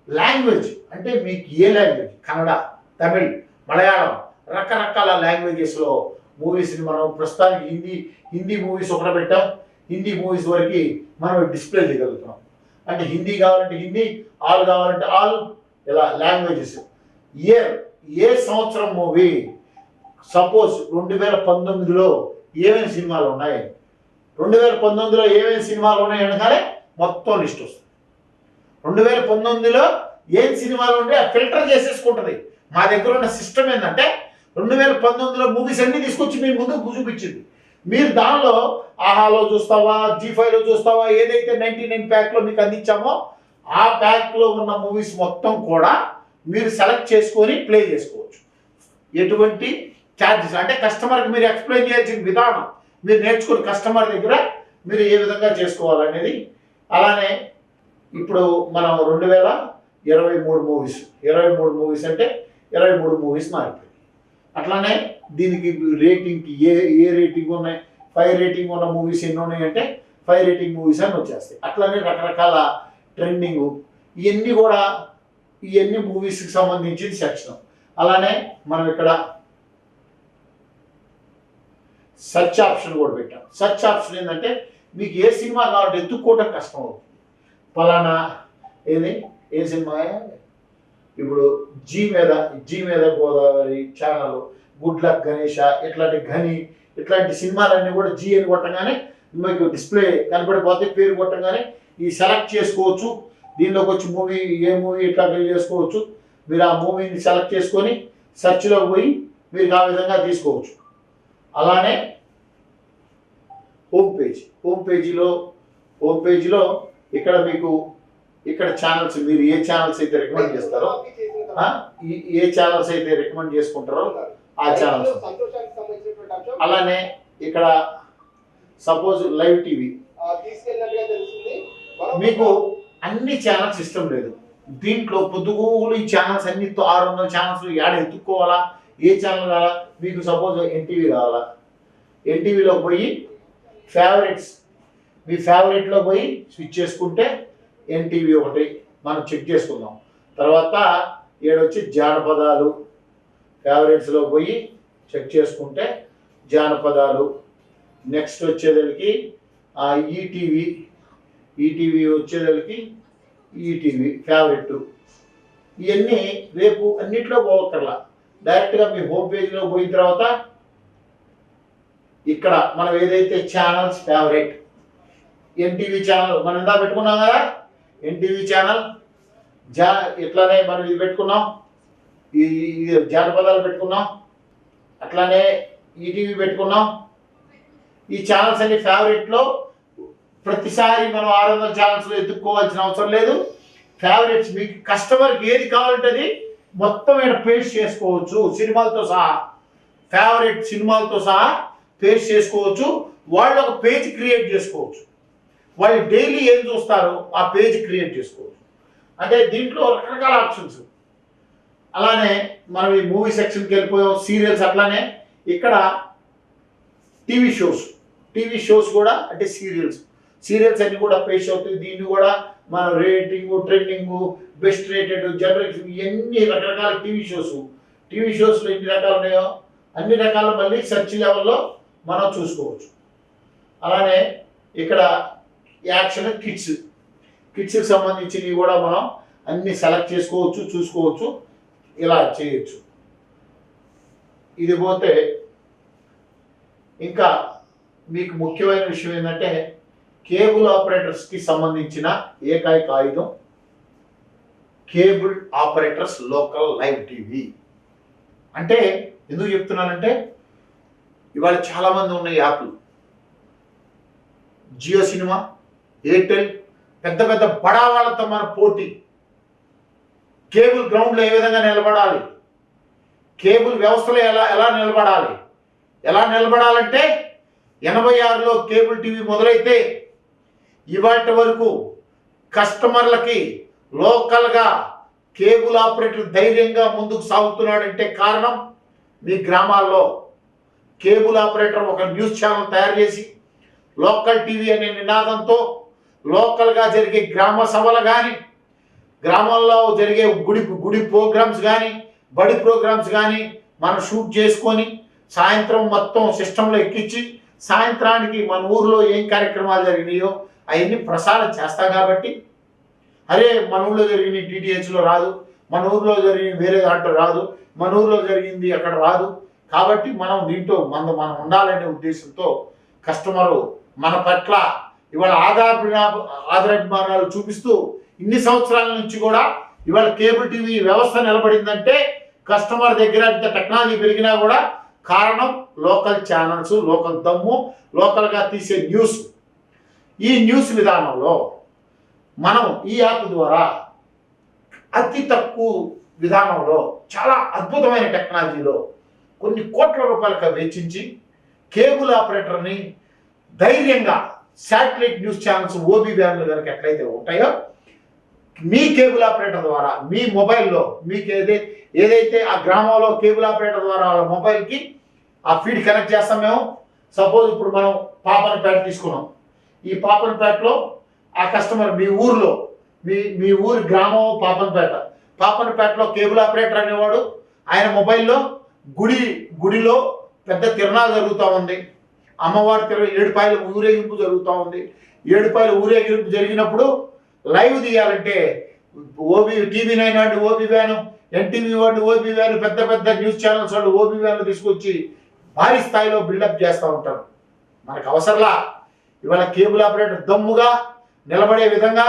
లాంగ్వేజ్ అంటే మీకు ఏ లాంగ్వేజ్, కన్నడ, తమిళ్, మలయాళం రకరకాల లాంగ్వేజెస్లో మూవీస్ని మనం ప్రస్తుతానికి హిందీ మూవీస్ ఒకటి పెట్టాం. హిందీ మూవీస్ వరకు మనం డిస్ప్లే చేయగలుగుతాం. అంటే హిందీ కావాలంటే హిందీ, ఆల్ కావాలంటే ఆల్, ఇలా లాంగ్వేజెస్. ఏ సంవత్సరం మూవీ సపోజ్ 2019లో ఏమేమి సినిమాలు ఉన్నాయి, 2019లో ఏమేమి సినిమాలు ఉన్నాయి అనగానే మొత్తం లిస్ట్ వస్తుంది. 2019లో ఏం సినిమాలు ఉంటే ఫిల్టర్ చేసేసుకుంటుంది. మా దగ్గర ఉన్న సిస్టమ్ ఏంటంటే 2019లో మూవీస్ అన్నీ తీసుకొచ్చి మీ ముందు చూపించింది. మీరు దానిలో ఆహాలో చూస్తావా, G5లో చూస్తావా, ఏదైతే 99 ప్యాక్లో మీకు అందించామో ఆ ప్యాక్లో ఉన్న మూవీస్ మొత్తం కూడా మీరు సెలెక్ట్ చేసుకొని ప్లే చేసుకోవచ్చు. ఎటువంటి ఛార్జెస్ అంటే కస్టమర్కి మీరు ఎక్స్ప్లెయిన్ చేయాల్సిన విధానం మీరు నేర్చుకుని కస్టమర్ దగ్గర మీరు ఏ విధంగా చేసుకోవాలనేది. అలానే ఇప్పుడు మనం 2023 మూవీస్, 23 మూవీస్ అంటే 23 మూవీస్ మారిపోయి. అట్లానే దీనికి రేటింగ్కి ఏ రేటింగ్ ఉన్నాయి, 5 రేటింగ్ ఉన్న మూవీస్ ఎన్ని ఉన్నాయి అంటే 5 రేటింగ్ మూవీస్ అని వచ్చేస్తాయి. అట్లానే రకరకాల ట్రెండింగ్ ఇవన్నీ మూవీస్కి సంబంధించిన సెక్షన్. అలానే మనం ఇక్కడ సెర్చ్ ఆప్షన్ కూడా పెట్టాం. సెర్చ్ ఆప్షన్ ఏంటంటే మీకు ఏ సినిమా కావాలంటే ఎత్తుక్కోవడం కష్టం అవుతుంది. పలానా ఏ సినిమా, ఇప్పుడు జీ మీద Godavari channel, good luck Ganesha, ఇట్లాంటి సినిమాలన్నీ కూడా జీ అని కొట్టగానే మీకు డిస్ప్లే కనపడిపోతే పేరు కొట్టగానే ఈ సెలెక్ట్ చేసుకోవచ్చు. దీనిలోకి వచ్చి ఏ మూవీ ఇట్లా చేసుకోవచ్చు. మీరు ఆ మూవీని సెలెక్ట్ చేసుకొని సెర్చ్లోకి పోయి మీరు ఆ విధంగా తీసుకోవచ్చు. అలానే హోమ్ పేజీలో ఇక్కడ మీకు ఛానల్స్ మీరు ఏ ఛానల్స్ అయితే రికమెండ్ చేస్తారో, ఏ ఛానల్స్ అయితే రికమెండ్ చేసుకుంటారో ఆ ఛానల్స్. అలానే ఇక్కడ సపోజ్ లైవ్ టీవీ మీకు అన్ని ఛానల్స్ ఇష్టం లేదు. దీంట్లో పొద్దుగూలు ఈ ఛానల్స్ అన్ని 600 ఛానల్స్ యాడ్ ఎత్తుక్కోవాలా, ఏ ఛానల్ కావాలా. మీకు సపోజ్ ఎన్టీవీ కావాలా, ఎన్టీవీలో పోయి ఫేవరెట్స్, మీ ఫేవరెట్లో పోయి స్విచ్ చేసుకుంటే ఎన్టీవీ ఒకటి మనం చెక్ చేసుకుందాం. తర్వాత ఏడొచ్చి జానపదాలు, ఫేవరెట్స్లో పోయి చెక్ చేసుకుంటే జానపదాలు. నెక్స్ట్ వచ్చేదానికి ఈటీవీ, ఈటీవీ వచ్చేదానికి ఈటీవీ ఫేవరెట్. ఇవన్నీ రేపు అన్నిట్లో పోవక్కర్లా, డైరెక్ట్గా మీ హోమ్ పేజ్లో పోయిన తర్వాత ఇక్కడ మనం ఏదైతే ఛానల్స్ ఫేవరెట్ ఎన్టీవీ ఛానల్ మనం ఇందా పెట్టుకున్నాం కదా, ఎన్టీవీ ఛానల్ ఇట్లానే మనం ఇది పెట్టుకున్నాం, ఈ జానపదాలు పెట్టుకున్నాం, అట్లానే ఈటీవీ పెట్టుకున్నాం. ఈ ఛానల్స్ అన్ని ఫేవరెట్లో ప్రతిసారి మనం 600 ఛానల్స్లో ఎత్తుక్కోవాల్సిన అవసరం లేదు. ఫేవరెట్స్ మీకు కస్టమర్కి ఏది కావాలంటే అది మొత్తం ఇక్కడ పేస్ట్ చేసుకోవచ్చు, సినిమాలతో సహా, ఫేవరెట్ సినిమాలతో సహా పేస్ట్ చేసుకోవచ్చు. వాళ్ళు ఒక పేజ్ క్రియేట్ చేసుకోవచ్చు, వాళ్ళు డైలీ ఏం చూస్తారో ఆ పేజ్ క్రియేట్ చేసుకోవచ్చు. అంటే దీంట్లో రకరకాల ఆప్షన్స్. అలానే మనం ఈ మూవీ సెక్షన్కి వెళ్ళిపోయాం, సీరియల్స్. అట్లానే ఇక్కడ టీవీ షోస్ కూడా అంటే సీరియల్స్ అన్ని కూడా పేస్ట్ అవుతాయి. దీన్ని కూడా మన rating, trending, best rated, generation, ఇవన్నీ రకరకాల టీవీ షోస్లో ఎన్ని రకాలు ఉన్నాయో అన్ని రకాలు మళ్ళీ సెర్చ్ లెవెల్లో మనం చూసుకోవచ్చు. అలానే ఇక్కడ యాక్షన్ కిడ్స్కి సంబంధించినవి కూడా మనం అన్ని సెలెక్ట్ చేసుకోవచ్చు, చూసుకోవచ్చు, ఇలా చేయొచ్చు. ఇది పోతే ఇంకా మీకు ముఖ్యమైన విషయం ఏంటంటే కేబుల్ ఆపరేటర్స్కి సంబంధించిన ఏకైక ఆయుధం cable operators local live TV. అంటే ఎందుకు చెప్తున్నానంటే ఇవాళ చాలామంది ఉన్న యాప్లు, జియో సినిమా, ఎయిర్టెల్, పెద్ద పెద్ద బడా వాళ్ళతో మన పోటీ. కేబుల్ గ్రౌండ్లో ఏ విధంగా నిలబడాలి, కేబుల్ వ్యవస్థలో ఎలా నిలబడాలంటే 86లో కేబుల్ టీవీ మొదలైతే ఇవాటి వరకు కస్టమర్లకి లోకల్గా కేబుల్ ఆపరేటర్ ధైర్యంగా ముందుకు సాగుతున్నాడంటే కారణం మీ గ్రామాల్లో కేబుల్ ఆపరేటర్ ఒక న్యూస్ ఛానల్ తయారు చేసి లోకల్ టీవీ అనే నినాదంతో లోకల్గా జరిగే గ్రామ సభలు కానీ, గ్రామంలో జరిగే గుడి ప్రోగ్రామ్స్ కానీ, బడి ప్రోగ్రామ్స్ కానీ మనం షూట్ చేసుకొని సాయంత్రం మొత్తం సిస్టంలో ఎక్కించి సాయంత్రానికి మన ఊర్లో ఏం కార్యక్రమాలు జరిగినాయో అవన్నీ ప్రసారం చేస్తాం. కాబట్టి అరే మన ఊళ్ళో జరిగిన డిటిహెచ్లో రాదు, మన ఊర్లో జరిగిన వేరే దాంట్లో రాదు, మన ఊర్లో జరిగింది అక్కడ రాదు. కాబట్టి మనం దీంట్లో మనం ఉండాలనే ఉద్దేశంతో కస్టమరు మన పట్ల ఇవాళ ఆదరాభిమానాలు చూపిస్తూ ఇన్ని సంవత్సరాల నుంచి కూడా ఇవాళ కేబుల్ టీవీ వ్యవస్థ నిలబడిందంటే కస్టమర్ దగ్గర ఇంత టెక్నాలజీ పెరిగినా కూడా కారణం లోకల్ ఛానల్స్, లోకల్ దమ్ము, లోకల్గా తీసే న్యూస్. ఈ న్యూస్ విధానంలో మనం ఈ యాప్ ద్వారా అతి తక్కువ విధానంలో చాలా అద్భుతమైన టెక్నాలజీలో కొన్ని కోట్ల రూపాయలకు వెచ్చించి కేబుల్ ఆపరేటర్ని ధైర్యంగా శాటిలైట్ న్యూస్ ఛానల్స్, ఓబీ వ్యాన్లు కనుక ఎట్లయితే ఉంటాయో మీ కేబుల్ ఆపరేటర్ ద్వారా మీ మొబైల్లో మీకు ఏదైతే ఆ గ్రామంలో కేబుల్ ఆపరేటర్ ద్వారా వాళ్ళ మొబైల్కి ఆ ఫీడ్ కనెక్ట్ చేస్తాం. మేము సపోజ్ ఇప్పుడు మనం పాపనపేట తీసుకున్నాం. ఈ పాపనపేటలో ఆ కస్టమర్ మీ ఊర్లో మీ ఊరి గ్రామం పాపనపేటలో కేబుల్ ఆపరేటర్ అనేవాడు ఆయన మొబైల్లో గుడిలో పెద్ద తిరణాలు జరుగుతూ ఉంది, అమ్మవారి ఏడుపాయల ఊరేగింపు జరుగుతూ ఉంది. ఏడుపాయల ఊరేగింపు జరిగినప్పుడు లైవ్ తీయాలంటే TV9 వాడి ఓబీ వ్యాను, ఎన్టీవీ వాడి ఓబీ వ్యాను, పెద్ద పెద్ద న్యూస్ ఛానల్స్ వాళ్ళు ఓబీ వ్యాన్లు తీసుకొచ్చి భారీ స్థాయిలో బిల్డప్ చేస్తూ ఉంటారు. మనకు అవసరంలా ఇవాళ కేబుల్ ఆపరేటర్ దమ్ముగా నిలబడే విధంగా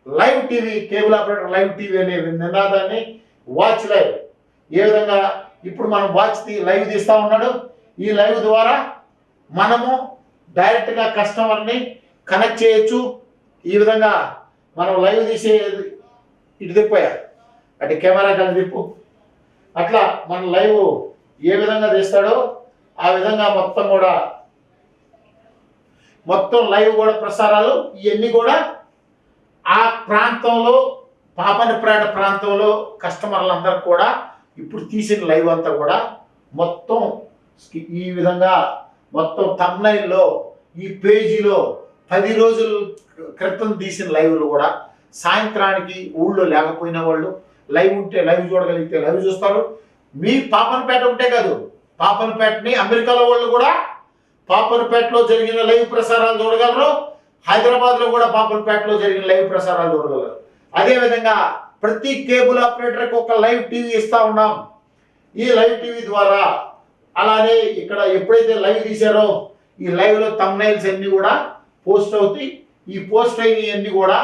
live TV, cable operator live TV అనే నినాదాన్ని వాచ్ లైవ్ ఏ విధంగా ఇప్పుడు మనం లైవ్ తీస్తూ ఉన్నాడు. ఈ లైవ్ ద్వారా మనము డైరెక్ట్గా కస్టమర్ని కనెక్ట్ చేయొచ్చు. ఈ విధంగా మనం లైవ్ తీసే ఇటు తిప్పాయా అంటే కెమెరా కానీ తిప్పు, అట్లా మన లైవ్ ఏ విధంగా తీస్తాడో ఆ విధంగా మొత్తం లైవ్ కూడా ప్రసారాలు ఇవన్నీ కూడా ఆ ప్రాంతంలో పాపనపేట ప్రాంతంలో కస్టమర్లందరూ కూడా ఇప్పుడు తీసిన లైవ్ అంతా కూడా మొత్తం ఈ విధంగా మొత్తం థంబ్నైల్లో ఈ పేజీలో 10 రోజుల క్రితం తీసిన లైవ్లు కూడా సాయంత్రానికి ఊళ్ళో లేకపోయిన వాళ్ళు లైవ్ ఉంటే లైవ్ చూడగలిగితే లైవ్ చూస్తారు. మీ పాపనపేట ఉంటే కాదు, పాపనపేటని అమెరికాలో వాళ్ళు కూడా పాపనపేటలో జరిగిన లైవ్ ప్రసారాలు చూడగలరు. హైదరాబాద్లో కూడా పాపనపేటలో జరిగిన లైవ్ ప్రసారాలు చూడగలరు. అదేవిధంగా ప్రతి కేబుల్ ఆపరేటర్కి ఒక లైవ్ టీవీ ఇస్తా ఉన్నాం. ఈ లైవ్ టీవీ ద్వారా అలానే ఇక్కడ ఎప్పుడైతే లైవ్ తీశారో ఈ లైవ్లో థంబ్నైల్స్ అన్నీ కూడా పోస్ట్ అవుతాయి. ఈ పోస్ట్ అయినవన్నీ కూడా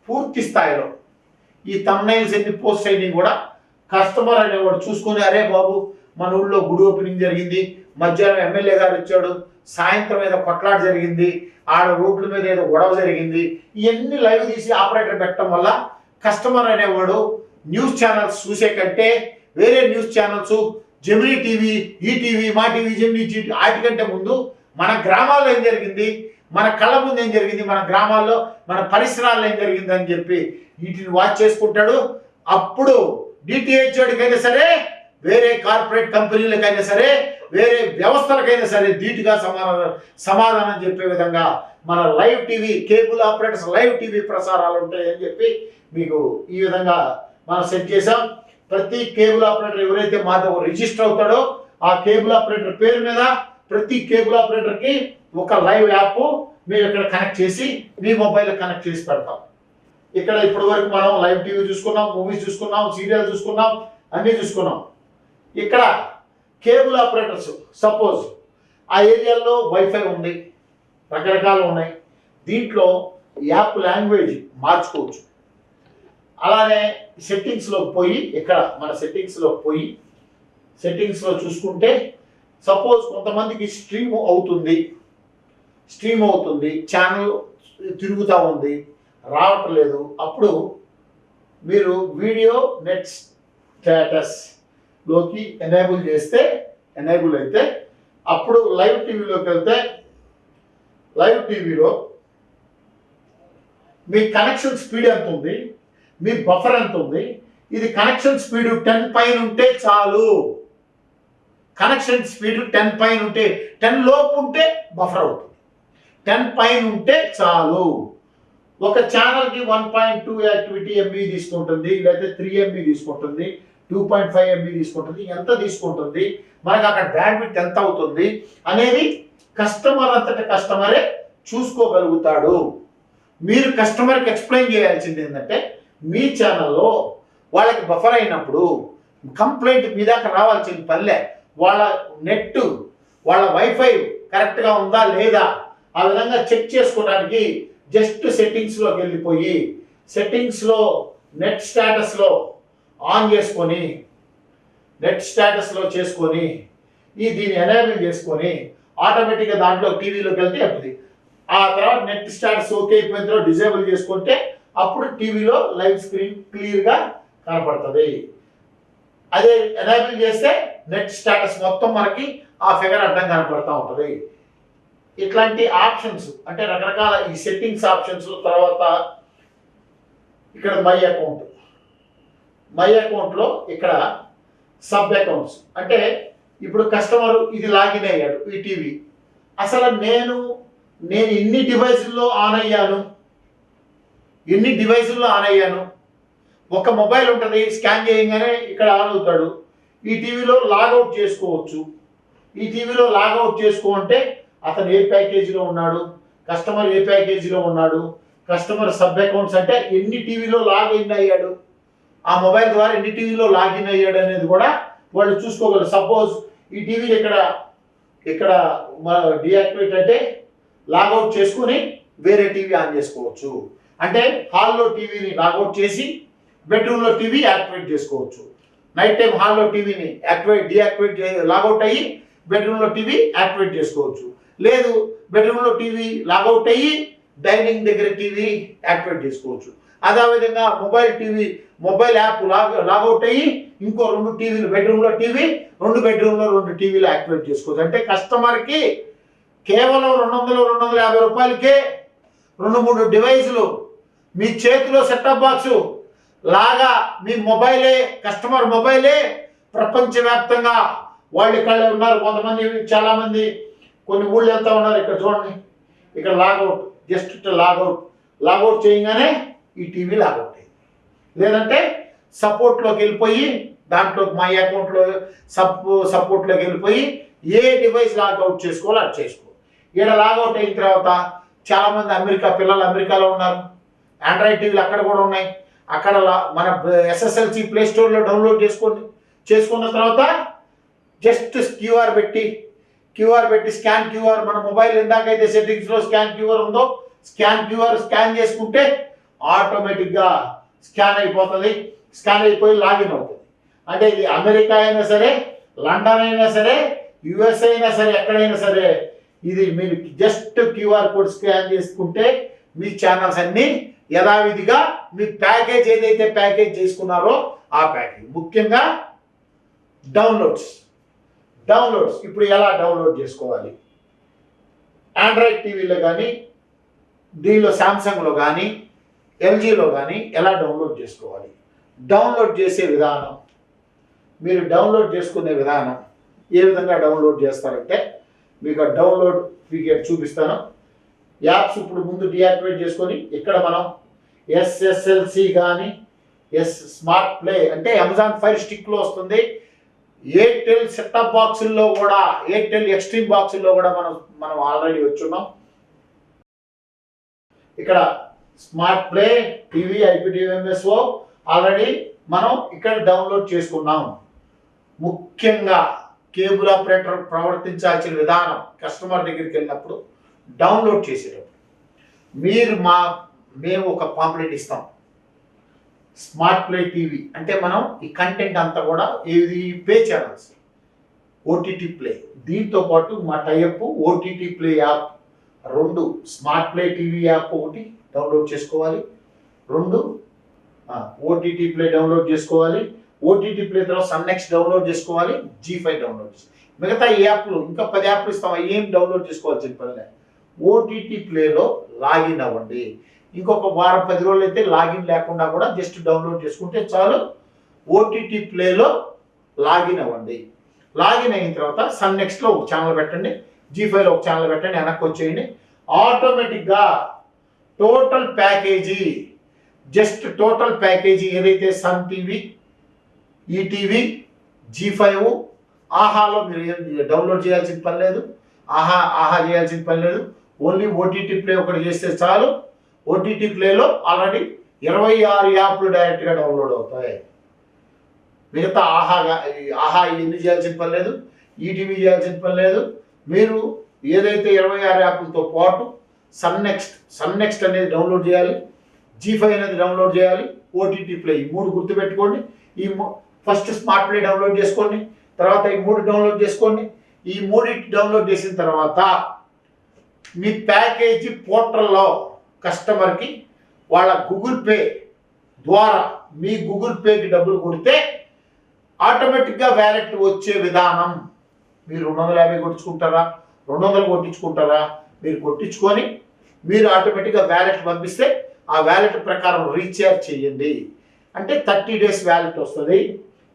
పూర్తి స్థాయిలో ఈ థంబ్నైల్స్ అన్ని పోస్ట్ అయినవి కూడా కస్టమర్ అనేవాడు చూసుకొని, అరే బాబు మన ఊళ్ళో గుడి ఓపెనింగ్ జరిగింది, మధ్యాహ్నం ఎమ్మెల్యే గారు వచ్చాడు, సాయంత్రం ఏదో కొట్లాట జరిగింది, ఆడ రోడ్ల మీద ఏదో గొడవ జరిగింది, ఇవన్నీ లైవ్ తీసి ఆపరేటర్ పెట్టడం వల్ల కస్టమర్ అనేవాడు న్యూస్ ఛానల్స్ చూసే కంటే వేరే news channels Gemini TV, ETV, మా టీవీ, జెమినీ టీవీ వాటికంటే ముందు మన గ్రామాల్లో ఏం జరిగింది, మన కళ్ళ ముందు ఏం జరిగింది, మన గ్రామాల్లో మన పరిసరాల్లో ఏం జరిగింది అని చెప్పి వీటిని వాచ్ చేసుకుంటాడు. అప్పుడు డిటిహెచ్ వాడికైనా సరే, వేరే కార్పొరేట్ కంపెనీలకైనా సరే, వేరే వ్యవస్థలకైనా సరే ధీటుగా సమాధానం చెప్పే విధంగా మన live TV cable operators live TV ప్రసారాలు ఉంటాయని చెప్పి మీకు ఈ విధంగా మనం సెట్ చేసాం. ప్రతి కేబుల్ ఆపరేటర్ ఎవరైతే మాతో రిజిస్టర్ అవుతాడో ఆ కేబుల్ ఆపరేటర్ పేరు మీద ప్రతి కేబుల్ ఆపరేటర్కి ఒక లైవ్ యాప్ మేము ఇక్కడ కనెక్ట్ చేసి మీ మొబైల్ కనెక్ట్ చేసి పెడతాం. ఇక్కడ ఇప్పటి వరకు మనం లైవ్ టీవీ చూసుకున్నాం, మూవీస్ చూసుకున్నాం, సీరియల్ చూసుకున్నాం, అన్నీ చూసుకున్నాం. ఇక్కడ కేబుల్ ఆపరేటర్స్ సపోజ్ ఆ ఏరియాలో వైఫై ఉంది, రకరకాలు ఉన్నాయి, దీంట్లో యాప్ లాంగ్వేజ్ మార్చుకోవచ్చు. అలానే సెట్టింగ్స్లోకి పోయి ఇక్కడ మన సెట్టింగ్స్లోకి పోయి సెట్టింగ్స్లో చూసుకుంటే సపోజ్ కొంతమందికి స్ట్రీమ్ అవుతుంది, ఛానల్ తిరుగుతూ ఉంది, రావట్లేదు, అప్పుడు మీరు వీడియో నెట్ స్టేటస్లోకి ఎనేబుల్ అయితే అప్పుడు లైవ్ టీవీలోకి వెళ్తే లైవ్ టీవీలో మీ కనెక్షన్ స్పీడ్ ఎంత ఉంది, మీ బఫర్ ఎంత ఉంది, ఇది కనెక్షన్ స్పీడ్ 10 పైన ఉంటే చాలు. కనెక్షన్ స్పీడ్ 10 పైన ఉంటే 10 లోపు ఉంటే బఫర్ అవుతుంది, 10 పైన ఉంటే చాలు. ఒక ఛానల్కి 1.2 యాక్టివిటీ ఎంబీ తీసుకుంటుంది, లేకపోతే 3 MB తీసుకుంటుంది, 2.5 MB తీసుకుంటుంది, ఎంత తీసుకుంటుంది, మనకు అక్కడ బ్యాండ్విడ్త్ ఎంత అవుతుంది అనేది కస్టమర్ అంతటా కస్టమరే చూసుకోగలుగుతాడు. మీరు కస్టమర్కి ఎక్స్ప్లెయిన్ చేయాల్సింది ఏంటంటే మీ ఛానల్లో వాళ్ళకి బఫర్ అయినప్పుడు కంప్లైంట్ మీ దాకా రావాల్సిన పల్లె, వాళ్ళ నెట్ వాళ్ళ వైఫై కరెక్ట్గా ఉందా లేదా ఆ విధంగా చెక్ చేసుకోవడానికి జస్ట్ సెట్టింగ్స్లోకి వెళ్ళిపోయి సెట్టింగ్స్లో నెట్ స్టేటస్లో ఆన్ చేసుకొని దీన్ని ఎనేబుల్ చేసుకొని ఆటోమేటిక్గా దాంట్లో టీవీలోకి వెళ్తే అవుతుంది. ఆ తర్వాత నెట్ స్టేటస్ ఓకే అయిపోయిన తర్వాత డిజేబుల్ చేసుకుంటే అప్పుడు టీవీలో లైవ్ స్క్రీన్ క్లియర్గా కనపడుతుంది. అదే ఎనేబుల్ చేస్తే నెట్ స్టేటస్ మొత్తం మనకి ఆ ఫిగర్ అడ్డం కనపడుతూ ఉంటుంది. ఇట్లాంటి ఆప్షన్స్ అంటే రకరకాల ఈ సెట్టింగ్స్ ఆప్షన్స్. తర్వాత ఇక్కడ మై అకౌంట్లో ఇక్కడ సబ్ అకౌంట్స్ అంటే ఇప్పుడు కస్టమర్ ఇది లాగిన్ అయ్యాడు ఈ టీవీ, అసలు నేను ఎన్ని డివైసుల్లో ఆన్ అయ్యాను, ఒక మొబైల్ ఉంటుంది, స్కాన్ చేయగానే ఇక్కడ ఆన్ అవుతాడు. ఈ టీవీలో లాగౌట్ చేసుకోవచ్చు. ఈ టీవీలో లాగౌట్ చేసుకోమంటే అతను ఏ ప్యాకేజీలో ఉన్నాడు, కస్టమర్ ఏ ప్యాకేజీలో ఉన్నాడు, కస్టమర్ సబ్ అకౌంట్స్ అంటే ఎన్ని టీవీలో లాగిన్ అయ్యాడు, ఆ మొబైల్ ద్వారా ఎన్ని టీవీలో లాగిన్ అయ్యాడు అనేది కూడా వాళ్ళు చూసుకోగలరు. సపోజ్ ఈ టీవీలు ఇక్కడ డియాక్టివేట్ అంటే లాగౌట్ చేసుకుని వేరే టీవీ ఆన్ చేసుకోవచ్చు. అంటే హాల్లో టీవీని లాగౌట్ చేసి బెడ్రూమ్లో టీవీ యాక్టివేట్ చేసుకోవచ్చు. నైట్ టైం హాల్లో టీవీని డియాక్టివేట్ లాగౌట్ అయ్యి బెడ్రూమ్లో టీవీ యాక్టివేట్ చేసుకోవచ్చు. లేదు బెడ్రూమ్లో టీవీ లాగౌట్ అయ్యి డైనింగ్ దగ్గర టీవీ యాక్టివేట్ చేసుకోవచ్చు. అదేవిధంగా మొబైల్ యాప్ లాగౌట్ అయ్యి ఇంకో 2 టీవీలు బెడ్రూమ్లో టీవీ, 2 బెడ్రూమ్లో 2 టీవీలు యాక్టివేట్ చేసుకోవచ్చు. అంటే కస్టమర్కి కేవలం 250 రూపాయలకే 2-3 డివైజులు మీ చేతిలో సెటప్ బాక్సు లాగా మీ మొబైలే, కస్టమర్ మొబైలే ప్రపంచవ్యాప్తంగా వాళ్ళు ఇక్కడ ఉన్నారు. కొంతమంది, చాలామంది కొన్ని ఊళ్ళు వెళ్తా ఉన్నారు. ఇక్కడ చూడండి, ఇక్కడ లాగౌట్, జస్ట్ లాగౌట్ చేయగానే ఈ టీవీ లాగౌట్ అయింది. లేదంటే సపోర్ట్లోకి వెళ్ళిపోయి దాంట్లో మై అకౌంట్లో సపోర్ట్లోకి వెళ్ళిపోయి ఏ డివైస్ లాగౌట్ చేసుకోవాలో అది చేసుకో. ఇక్కడ లాగౌట్ అయిన తర్వాత చాలామంది పిల్లలు అమెరికాలో ఉన్నారు. ఆండ్రాయిడ్ టీవీలు అక్కడ కూడా ఉన్నాయి. అక్కడ మన SSLC ప్లే స్టోర్లో డౌన్లోడ్ చేసుకున్న తర్వాత జస్ట్ క్యూఆర్ పెట్టి స్కాన్ క్యూఆర్, మన మొబైల్ ఎందాకైతే సెట్టింగ్స్లో స్కాన్ క్యూఆర్ ఉందో స్కాన్ చేసుకుంటే ఆటోమేటిక్గా స్కాన్ అయిపోతుంది. స్కాన్ అయిపోయి లాగిన్ అవుతుంది. అంటే ఇది అమెరికా అయినా సరే, లండన్ అయినా సరే, USA అయినా సరే, ఎక్కడైనా సరే ఇది మీరు జస్ట్ క్యూఆర్ కోడ్ స్కాన్ చేసుకుంటే మీ ఛానల్స్ అన్నీ యథావిధిగా మీ ప్యాకేజ్ ఏదైతే ప్యాకేజ్ చేసుకున్నారో ఆ ప్యాకేజ్. ముఖ్యంగా డౌన్లోడ్స్ ఇప్పుడు ఎలా డౌన్లోడ్ చేసుకోవాలి? ఆండ్రాయిడ్ టీవీలో కానీ, దీనిలో శాంసంగ్లో కానీ, LGలో కానీ ఎలా డౌన్లోడ్ చేసుకోవాలి? డౌన్లోడ్ చేసే విధానం, మీరు డౌన్లోడ్ చేసుకునే విధానం ఏ విధంగా డౌన్లోడ్ చేస్తారంటే మీకు ఆ డౌన్లోడ్ పీకేట్ చూపిస్తాను. యాప్స్ ఇప్పుడు ముందు డియాక్టివేట్ చేసుకొని ఇక్కడ మనం SSLC కానీ, స్మార్ట్ ప్లే అంటే అమెజాన్ ఫైర్ స్టిక్లో వస్తుంది. ఎయిర్టెల్ సెటప్ బాక్సుల్లో కూడా, ఎయిర్టెల్ ఎక్స్ట్రీమ్ బాక్సుల్లో కూడా మనం ఆల్రెడీ వచ్చున్నాం. ఇక్కడ smart play TV, IPTV MSO already మనం ఇక్కడ డౌన్లోడ్ చేసుకున్నాం. ముఖ్యంగా కేబుల్ ఆపరేటర్ ప్రవర్తించాల్సిన విధానం, కస్టమర్ దగ్గరికి వెళ్ళినప్పుడు డౌన్లోడ్ చేసేటప్పుడు మేము ఒక పాంప్లెట్ ఇస్తాం. స్మార్ట్ ప్లే టీవీ అంటే మనం ఈ కంటెంట్ అంతా కూడా ఇది పే ఛానల్స్, OTT ప్లే, దీంతో పాటు మా tie up OTT play app 2, smart play TV app 1 download చేసుకోవాలి, 2 OTT ప్లే డౌన్లోడ్ చేసుకోవాలి. OTT ప్లే తర్వాత సన్నెక్స్ట్ డౌన్లోడ్ చేసుకోవాలి, G5 డౌన్లోడ్ చేసుకోవాలి. మిగతా ఈ యాప్లు ఇంకా 10 యాప్లు ఇస్తాం, ఏం డౌన్లోడ్ చేసుకోవాల్సిన పనిలే. OTT ప్లేలో లాగిన్ అవ్వండి. ఇంకొక వారం 10 రోజులు అయితే లాగిన్ లేకుండా కూడా జస్ట్ డౌన్లోడ్ చేసుకుంటే చాలు. OTT ప్లేలో లాగిన్ అవ్వండి. లాగిన్ అయిన తర్వాత సన్నెక్స్ట్లో ఒక ఛానల్ పెట్టండి, G5లో ఒక ఛానల్ పెట్టండి, వెనక్కి వచ్చేయండి. ఆటోమేటిక్గా టోటల్ ప్యాకేజీ ఏదైతే సన్ టీవీ, ఈటీవీ, G5, ఆహాలో మీరు డౌన్లోడ్ చేయాల్సిన పని లేదు, ఆహా చేయాల్సిన పని లేదు. ఓన్లీ OTT ప్లే ఒకటి చేస్తే చాలు. OTT ప్లేలో ఆల్రెడీ 26 యాప్లు డైరెక్ట్గా డౌన్లోడ్ అవుతాయి. మిగతా ఆహా ఎన్ని చేయాల్సిన పని లేదు, ఈటీవీ చేయాల్సిన పని లేదు. మీరు ఏదైతే 26 యాప్లతో పాటు సన్నెక్స్ట్ అనేది డౌన్లోడ్ చేయాలి, G5 అనేది డౌన్లోడ్ చేయాలి, OTT ప్లే, ఈ 3 గుర్తుపెట్టుకోండి. ఫస్ట్ స్మార్ట్ ప్లే డౌన్లోడ్ చేసుకోండి, తర్వాత ఈ 3 డౌన్లోడ్ చేసుకోండి. ఈ 3 డౌన్లోడ్ చేసిన తర్వాత మీ ప్యాకేజీ పోర్టల్లో కస్టమర్కి వాళ్ళ గూగుల్ పే ద్వారా మీ గూగుల్ పేకి డబ్బులు కొడితే ఆటోమేటిక్గా వ్యాలెట్ వచ్చే విధానం. మీరు 250 కొట్టించుకుంటారా, 200 కొట్టించుకుంటారా, మీరు కొట్టించుకొని మీరు ఆటోమేటిక్గా వ్యాలెట్ పంపిస్తే ఆ వ్యాలెట్ ప్రకారం రీఛార్జ్ చేయండి. అంటే 30 days వ్యాలెట్ వస్తుంది.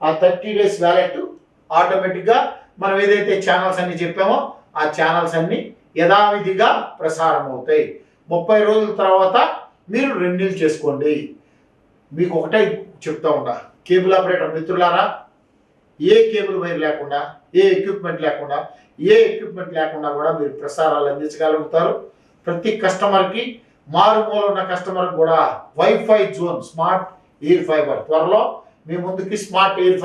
ఆ 30 days వ్యాలెట్ ఆటోమేటిక్గా మనం ఏదైతే ఛానల్స్ అన్ని చెప్పామో ఆ ఛానల్స్ అన్ని యథావిధిగా ప్రసారం అవుతాయి. 30 రోజుల తర్వాత మీరు రెన్యూల్ చేసుకోండి. మీకు ఒకటే చెప్తా ఉంటా, కేబుల్ ఆపరేటర్ మిత్రులారా, ఏ కేబుల్ వైర్ లేకుండా, ఏ ఎక్విప్మెంట్ లేకుండా కూడా మీరు ప్రసారాలు అందించగలుగుతారు. ప్రతి కస్టమర్కి, మారుమూల ఉన్న కస్టమర్కి కూడా wifi zone, smart air fibre, త్వరలో మీ ముందుకి స్మార్ట్ ఎయిర్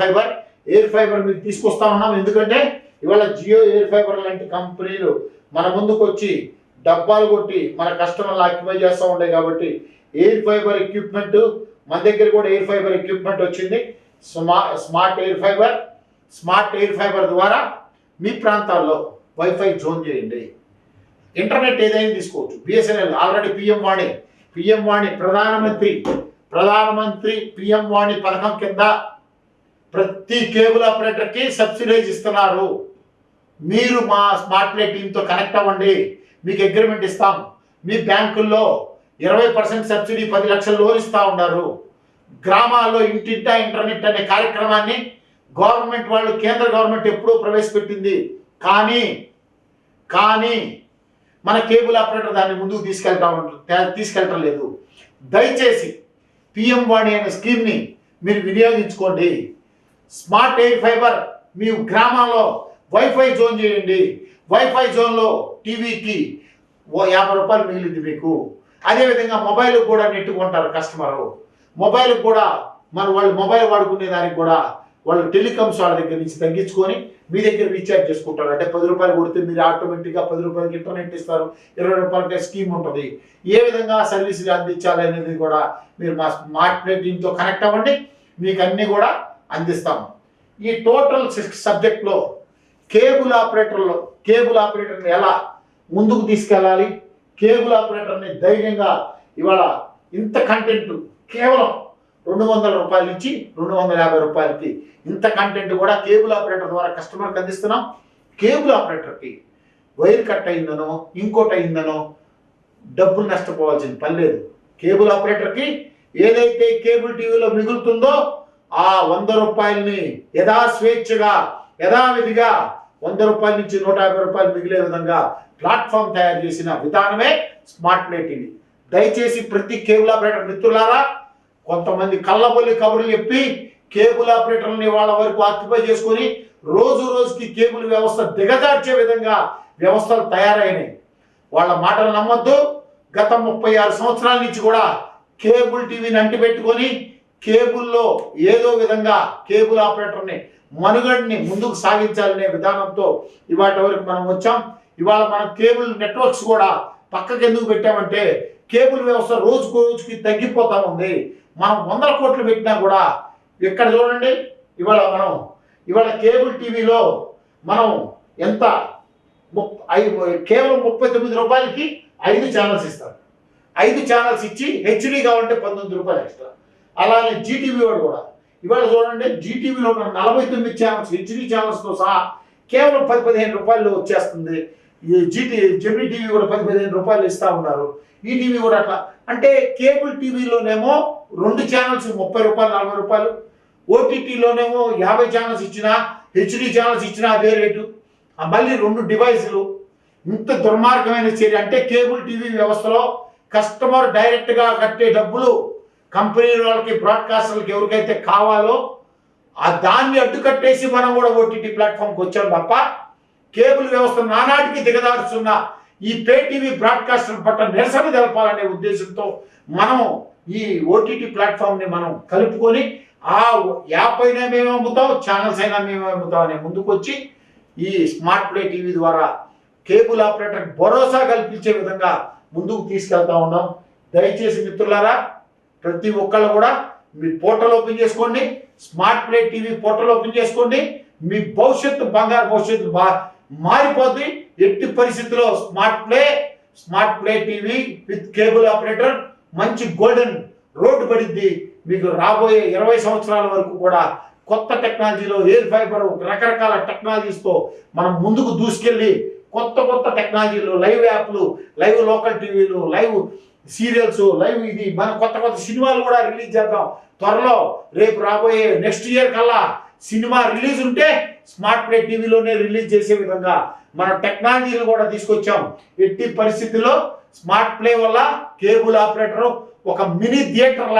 ఫైబర్ మీకు తీసుకొస్తా ఉన్నాం. ఎందుకంటే ఇవాళ జియో ఎయిర్ ఫైబర్ లాంటి కంపెనీలు మన ముందుకు వచ్చి డబ్బాలు కొట్టి మన కస్టమర్లు ఆక్యుపై చేస్తూ ఉంటాయి. కాబట్టి ఎయిర్ ఫైబర్ ఎక్విప్మెంట్ మన దగ్గర కూడా ఎయిర్ ఫైబర్ ఎక్విప్మెంట్ వచ్చింది. స్మార్ట్ ఎయిర్ ఫైబర్ ద్వారా మీ ప్రాంతాల్లో వైఫై జోన్ చేయండి. ఇంటర్నెట్ ఏదైనా తీసుకోవచ్చు. BSNL ఆల్రెడీ పిఎం వాణి ప్రధానమంత్రి పిఎం వాణి పథకం కింద ప్రతి కేబుల్ ఆపరేటర్కి సబ్సిడైజ్ ఇస్తున్నారు. మీరు మా స్మార్ట్ ప్లే టీంతో కనెక్ట్ అవ్వండి, మీకు అగ్రిమెంట్ ఇస్తాం. మీ బ్యాంకుల్లో 20% సబ్సిడీ 10 లక్షల లోన్ ఇస్తూ ఉన్నారు. గ్రామాల్లో ఇంటింటా ఇంటర్నెట్ అనే కార్యక్రమాన్ని గవర్నమెంట్ వాళ్ళు, కేంద్ర గవర్నమెంట్ ఎప్పుడూ ప్రవేశపెట్టింది. కానీ మన కేబుల్ ఆపరేటర్ దాన్ని ముందుకు తీసుకెళ్ళటం లేదు. దయచేసి పిఎం వాణి అనే స్కీమ్ని మీరు వినియోగించుకోండి. స్మార్ట్ ఎయిర్ ఫైబర్ మీ గ్రామాల్లో వైఫై జోన్ చేయండి. వైఫై జోన్లో టీవీకి 50 రూపాయలు మిగిలింది మీకు. అదేవిధంగా మొబైల్ కూడా నెట్ కొంటారు కస్టమరు. మొబైల్ కూడా వాళ్ళు మొబైల్ వాడుకునే దానికి కూడా వాళ్ళు టెలికామ్స్ వాళ్ళ దగ్గర నుంచి తగ్గించుకొని మీ దగ్గర రీఛార్జ్ చేసుకుంటారు. అంటే 10 రూపాయలు కొడితే మీరు ఆటోమేటిక్గా 10 రూపాయలకి ఇంటర్నెట్ ఇస్తారు. 20 రూపాయలకి స్కీమ్ ఉంటుంది. ఏ విధంగా సర్వీసులు అందించాలి అనేది కూడా మీరు మా స్మార్ట్ ప్లే టీమ్తో కనెక్ట్ అవ్వండి. మీకు అన్నీ కూడా అందిస్తాము. ఈ టోటల్ సబ్జెక్ట్లో కేబుల్ ఆపరేటర్ని ఎలా ముందుకు తీసుకెళ్ళాలి, కేబుల్ ఆపరేటర్ని ధైర్యంగా ఇవాళ ఇంత కంటెంట్ కేవలం 200 రూపాయల నుంచి 250 రూపాయలకి ఇంత కంటెంట్ కూడా కేబుల్ ఆపరేటర్ ద్వారా కస్టమర్కి అందిస్తున్నాం. కేబుల్ ఆపరేటర్కి వైర్ కట్ అయిందనో ఇంకోటి అయిందనో డబ్బులు నష్టపోవాల్సిన పని లేదు. కేబుల్ ఆపరేటర్కి ఏదైతే కేబుల్ టీవీలో మిగులుతుందో ఆ 100 రూపాయలని యథాస్వేచ్ఛగా యథావిధిగా 100 రూపాయల నుంచి 150 రూపాయలు మిగిలే విధంగా ప్లాట్ఫామ్ తయారు చేసిన విధానమే స్మార్ట్ ప్లే టీవీ. దయచేసి ప్రతి కేబుల్ ఆపరేటర్ మిత్రులారా, కొంతమంది కళ్ళబొల్లి కబుర్లు చెప్పి కేబుల్ ఆపరేటర్ని వాళ్ళ వరకు ఆక్యుపై చేసుకొని రోజుకి కేబుల్ వ్యవస్థ దిగజార్చే విధంగా వ్యవస్థలు తయారైనాయి. వాళ్ళ మాటలు నమ్మొద్దు. గత 36 సంవత్సరాల నుంచి కూడా కేబుల్ టీవీని అంటిపెట్టుకొని కేబుల్లో ఏదో విధంగా కేబుల్ ఆపరేటర్ని మనుగడని ముందుకు సాగించాలనే విధానంతో ఇవాటి వరకు మనం వచ్చాం. ఇవాళ మనం కేబుల్ నెట్వర్క్స్ కూడా పక్కకి ఎందుకు పెట్టామంటే కేబుల్ వ్యవస్థ రోజుకి తగ్గిపోతా ఉంది. మనం 100 కోట్లు పెట్టినా కూడా ఇక్కడ చూడండి, ఇవాళ కేబుల్ టీవీలో మనం ఎంత కేవలం 39 రూపాయలకి 5 ఛానల్స్ ఇస్తారు. 5 ఛానల్స్ ఇచ్చి హెచ్డీ కావాలంటే 19 రూపాయలు ఎక్స్ట్రా. అలానే జీటీవీ వాడు కూడా ఇవాళ చూడండి, జీటీవీలో 49 ఛానల్స్ హెచ్డీ ఛానల్స్తో సహా కేవలం 10-15 రూపాయలు వచ్చేస్తుంది. ఈ జెమినీ టీవీ కూడా 10-15 రూపాయలు ఇస్తూ ఉన్నారు. ఈ టీవీ కూడా అట్లా. అంటే కేబుల్ టీవీలోనేమో 2 ఛానల్స్ 30 రూపాయలు 40 రూపాయలు, ఓటీటీలోనేమో 50 ఛానల్స్ ఇచ్చినా హెచ్డీ ఛానల్స్ ఇచ్చినా అదే రేటు. మళ్ళీ 2 డివైసులు. ఇంత దుర్మార్గమైన చర్య. అంటే కేబుల్ టీవీ వ్యవస్థలో కస్టమర్ డైరెక్ట్గా కట్టే డబ్బులు కంపెనీ వాళ్ళకి, బ్రాడ్కాస్టర్లకి ఎవరికైతే కావాలో దాన్ని అడ్డుకట్టేసి మనం కూడా ఓటీటీ ప్లాట్ఫామ్కి వచ్చాం తప్ప కేబుల్ వ్యవస్థ నానాటికి దిగదారుస్తున్న ఈ పే టీవీ బ్రాడ్కాస్టర్ పట్ల నిరసన తెలపాలనే ఉద్దేశంతో మనం ఈ ఓటీటీ ప్లాట్ఫామ్ని మనం కలుపుకొని ఆ యాప్ అయినా మేము అమ్ముతాం, ఛానల్స్ అయినా మేము అమ్ముతాం అనే ముందుకు వచ్చి ఈ స్మార్ట్ ప్లే టీవీ ద్వారా కేబుల్ ఆపరేటర్కి భరోసా కల్పించే విధంగా ముందుకు తీసుకెళ్తా ఉన్నాం. దయచేసి మిత్రులారా, ప్రతి ఒక్కళ్ళు కూడా మీ పోర్టల్ ఓపెన్ చేసుకోండి, smart play TV portal open చేసుకోండి. మీ భవిష్యత్తు బంగారు భవిష్యత్తు మారిపోద్ది. ఎట్టి పరిస్థితుల్లో smart play TV with cable operator మంచి గోల్డెన్ రోడ్డు పడిద్ది. మీకు రాబోయే 20 సంవత్సరాల వరకు కూడా కొత్త టెక్నాలజీలో ఎయిర్ ఫైబర్ రకరకాల టెక్నాలజీస్తో మనం ముందుకు దూసుకెళ్ళి కొత్త టెక్నాలజీలు, లైవ్ యాప్లు, లైవ్ లోకల్ టీవీలు, లైవ్ సీరియల్స్, లైవ్ ఇది మన కొత్త సినిమాలు కూడా రిలీజ్ చేద్దాం త్వరలో. రేపు రాబోయే నెక్స్ట్ ఇయర్ కల్లా సినిమా రిలీజ్ ఉంటే స్మార్ట్ ప్లే టీవీలోనే రిలీజ్ చేసే విధంగా మన టెక్నాలజీలు కూడా తీసుకొచ్చాం. ఎట్టి పరిస్థితుల్లో స్మార్ట్ ప్లే వల్ల కేబుల్ ఆపరేటర్ ఒక మినీ థియేటర్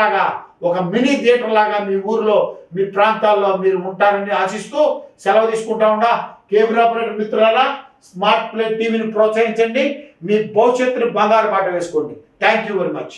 లాగా మీ ఊర్లో, మీ ప్రాంతాల్లో మీరు ఉంటారని ఆశిస్తూ సెలవు తీసుకుంటా ఉండా. కేబుల్ ఆపరేటర్ మిత్రులారా, స్మార్ట్ ప్లే టీవీని ప్రోత్సహించండి. మీ భవిష్యత్తుని బంగారు బాట వేసుకోండి. Thank you very much.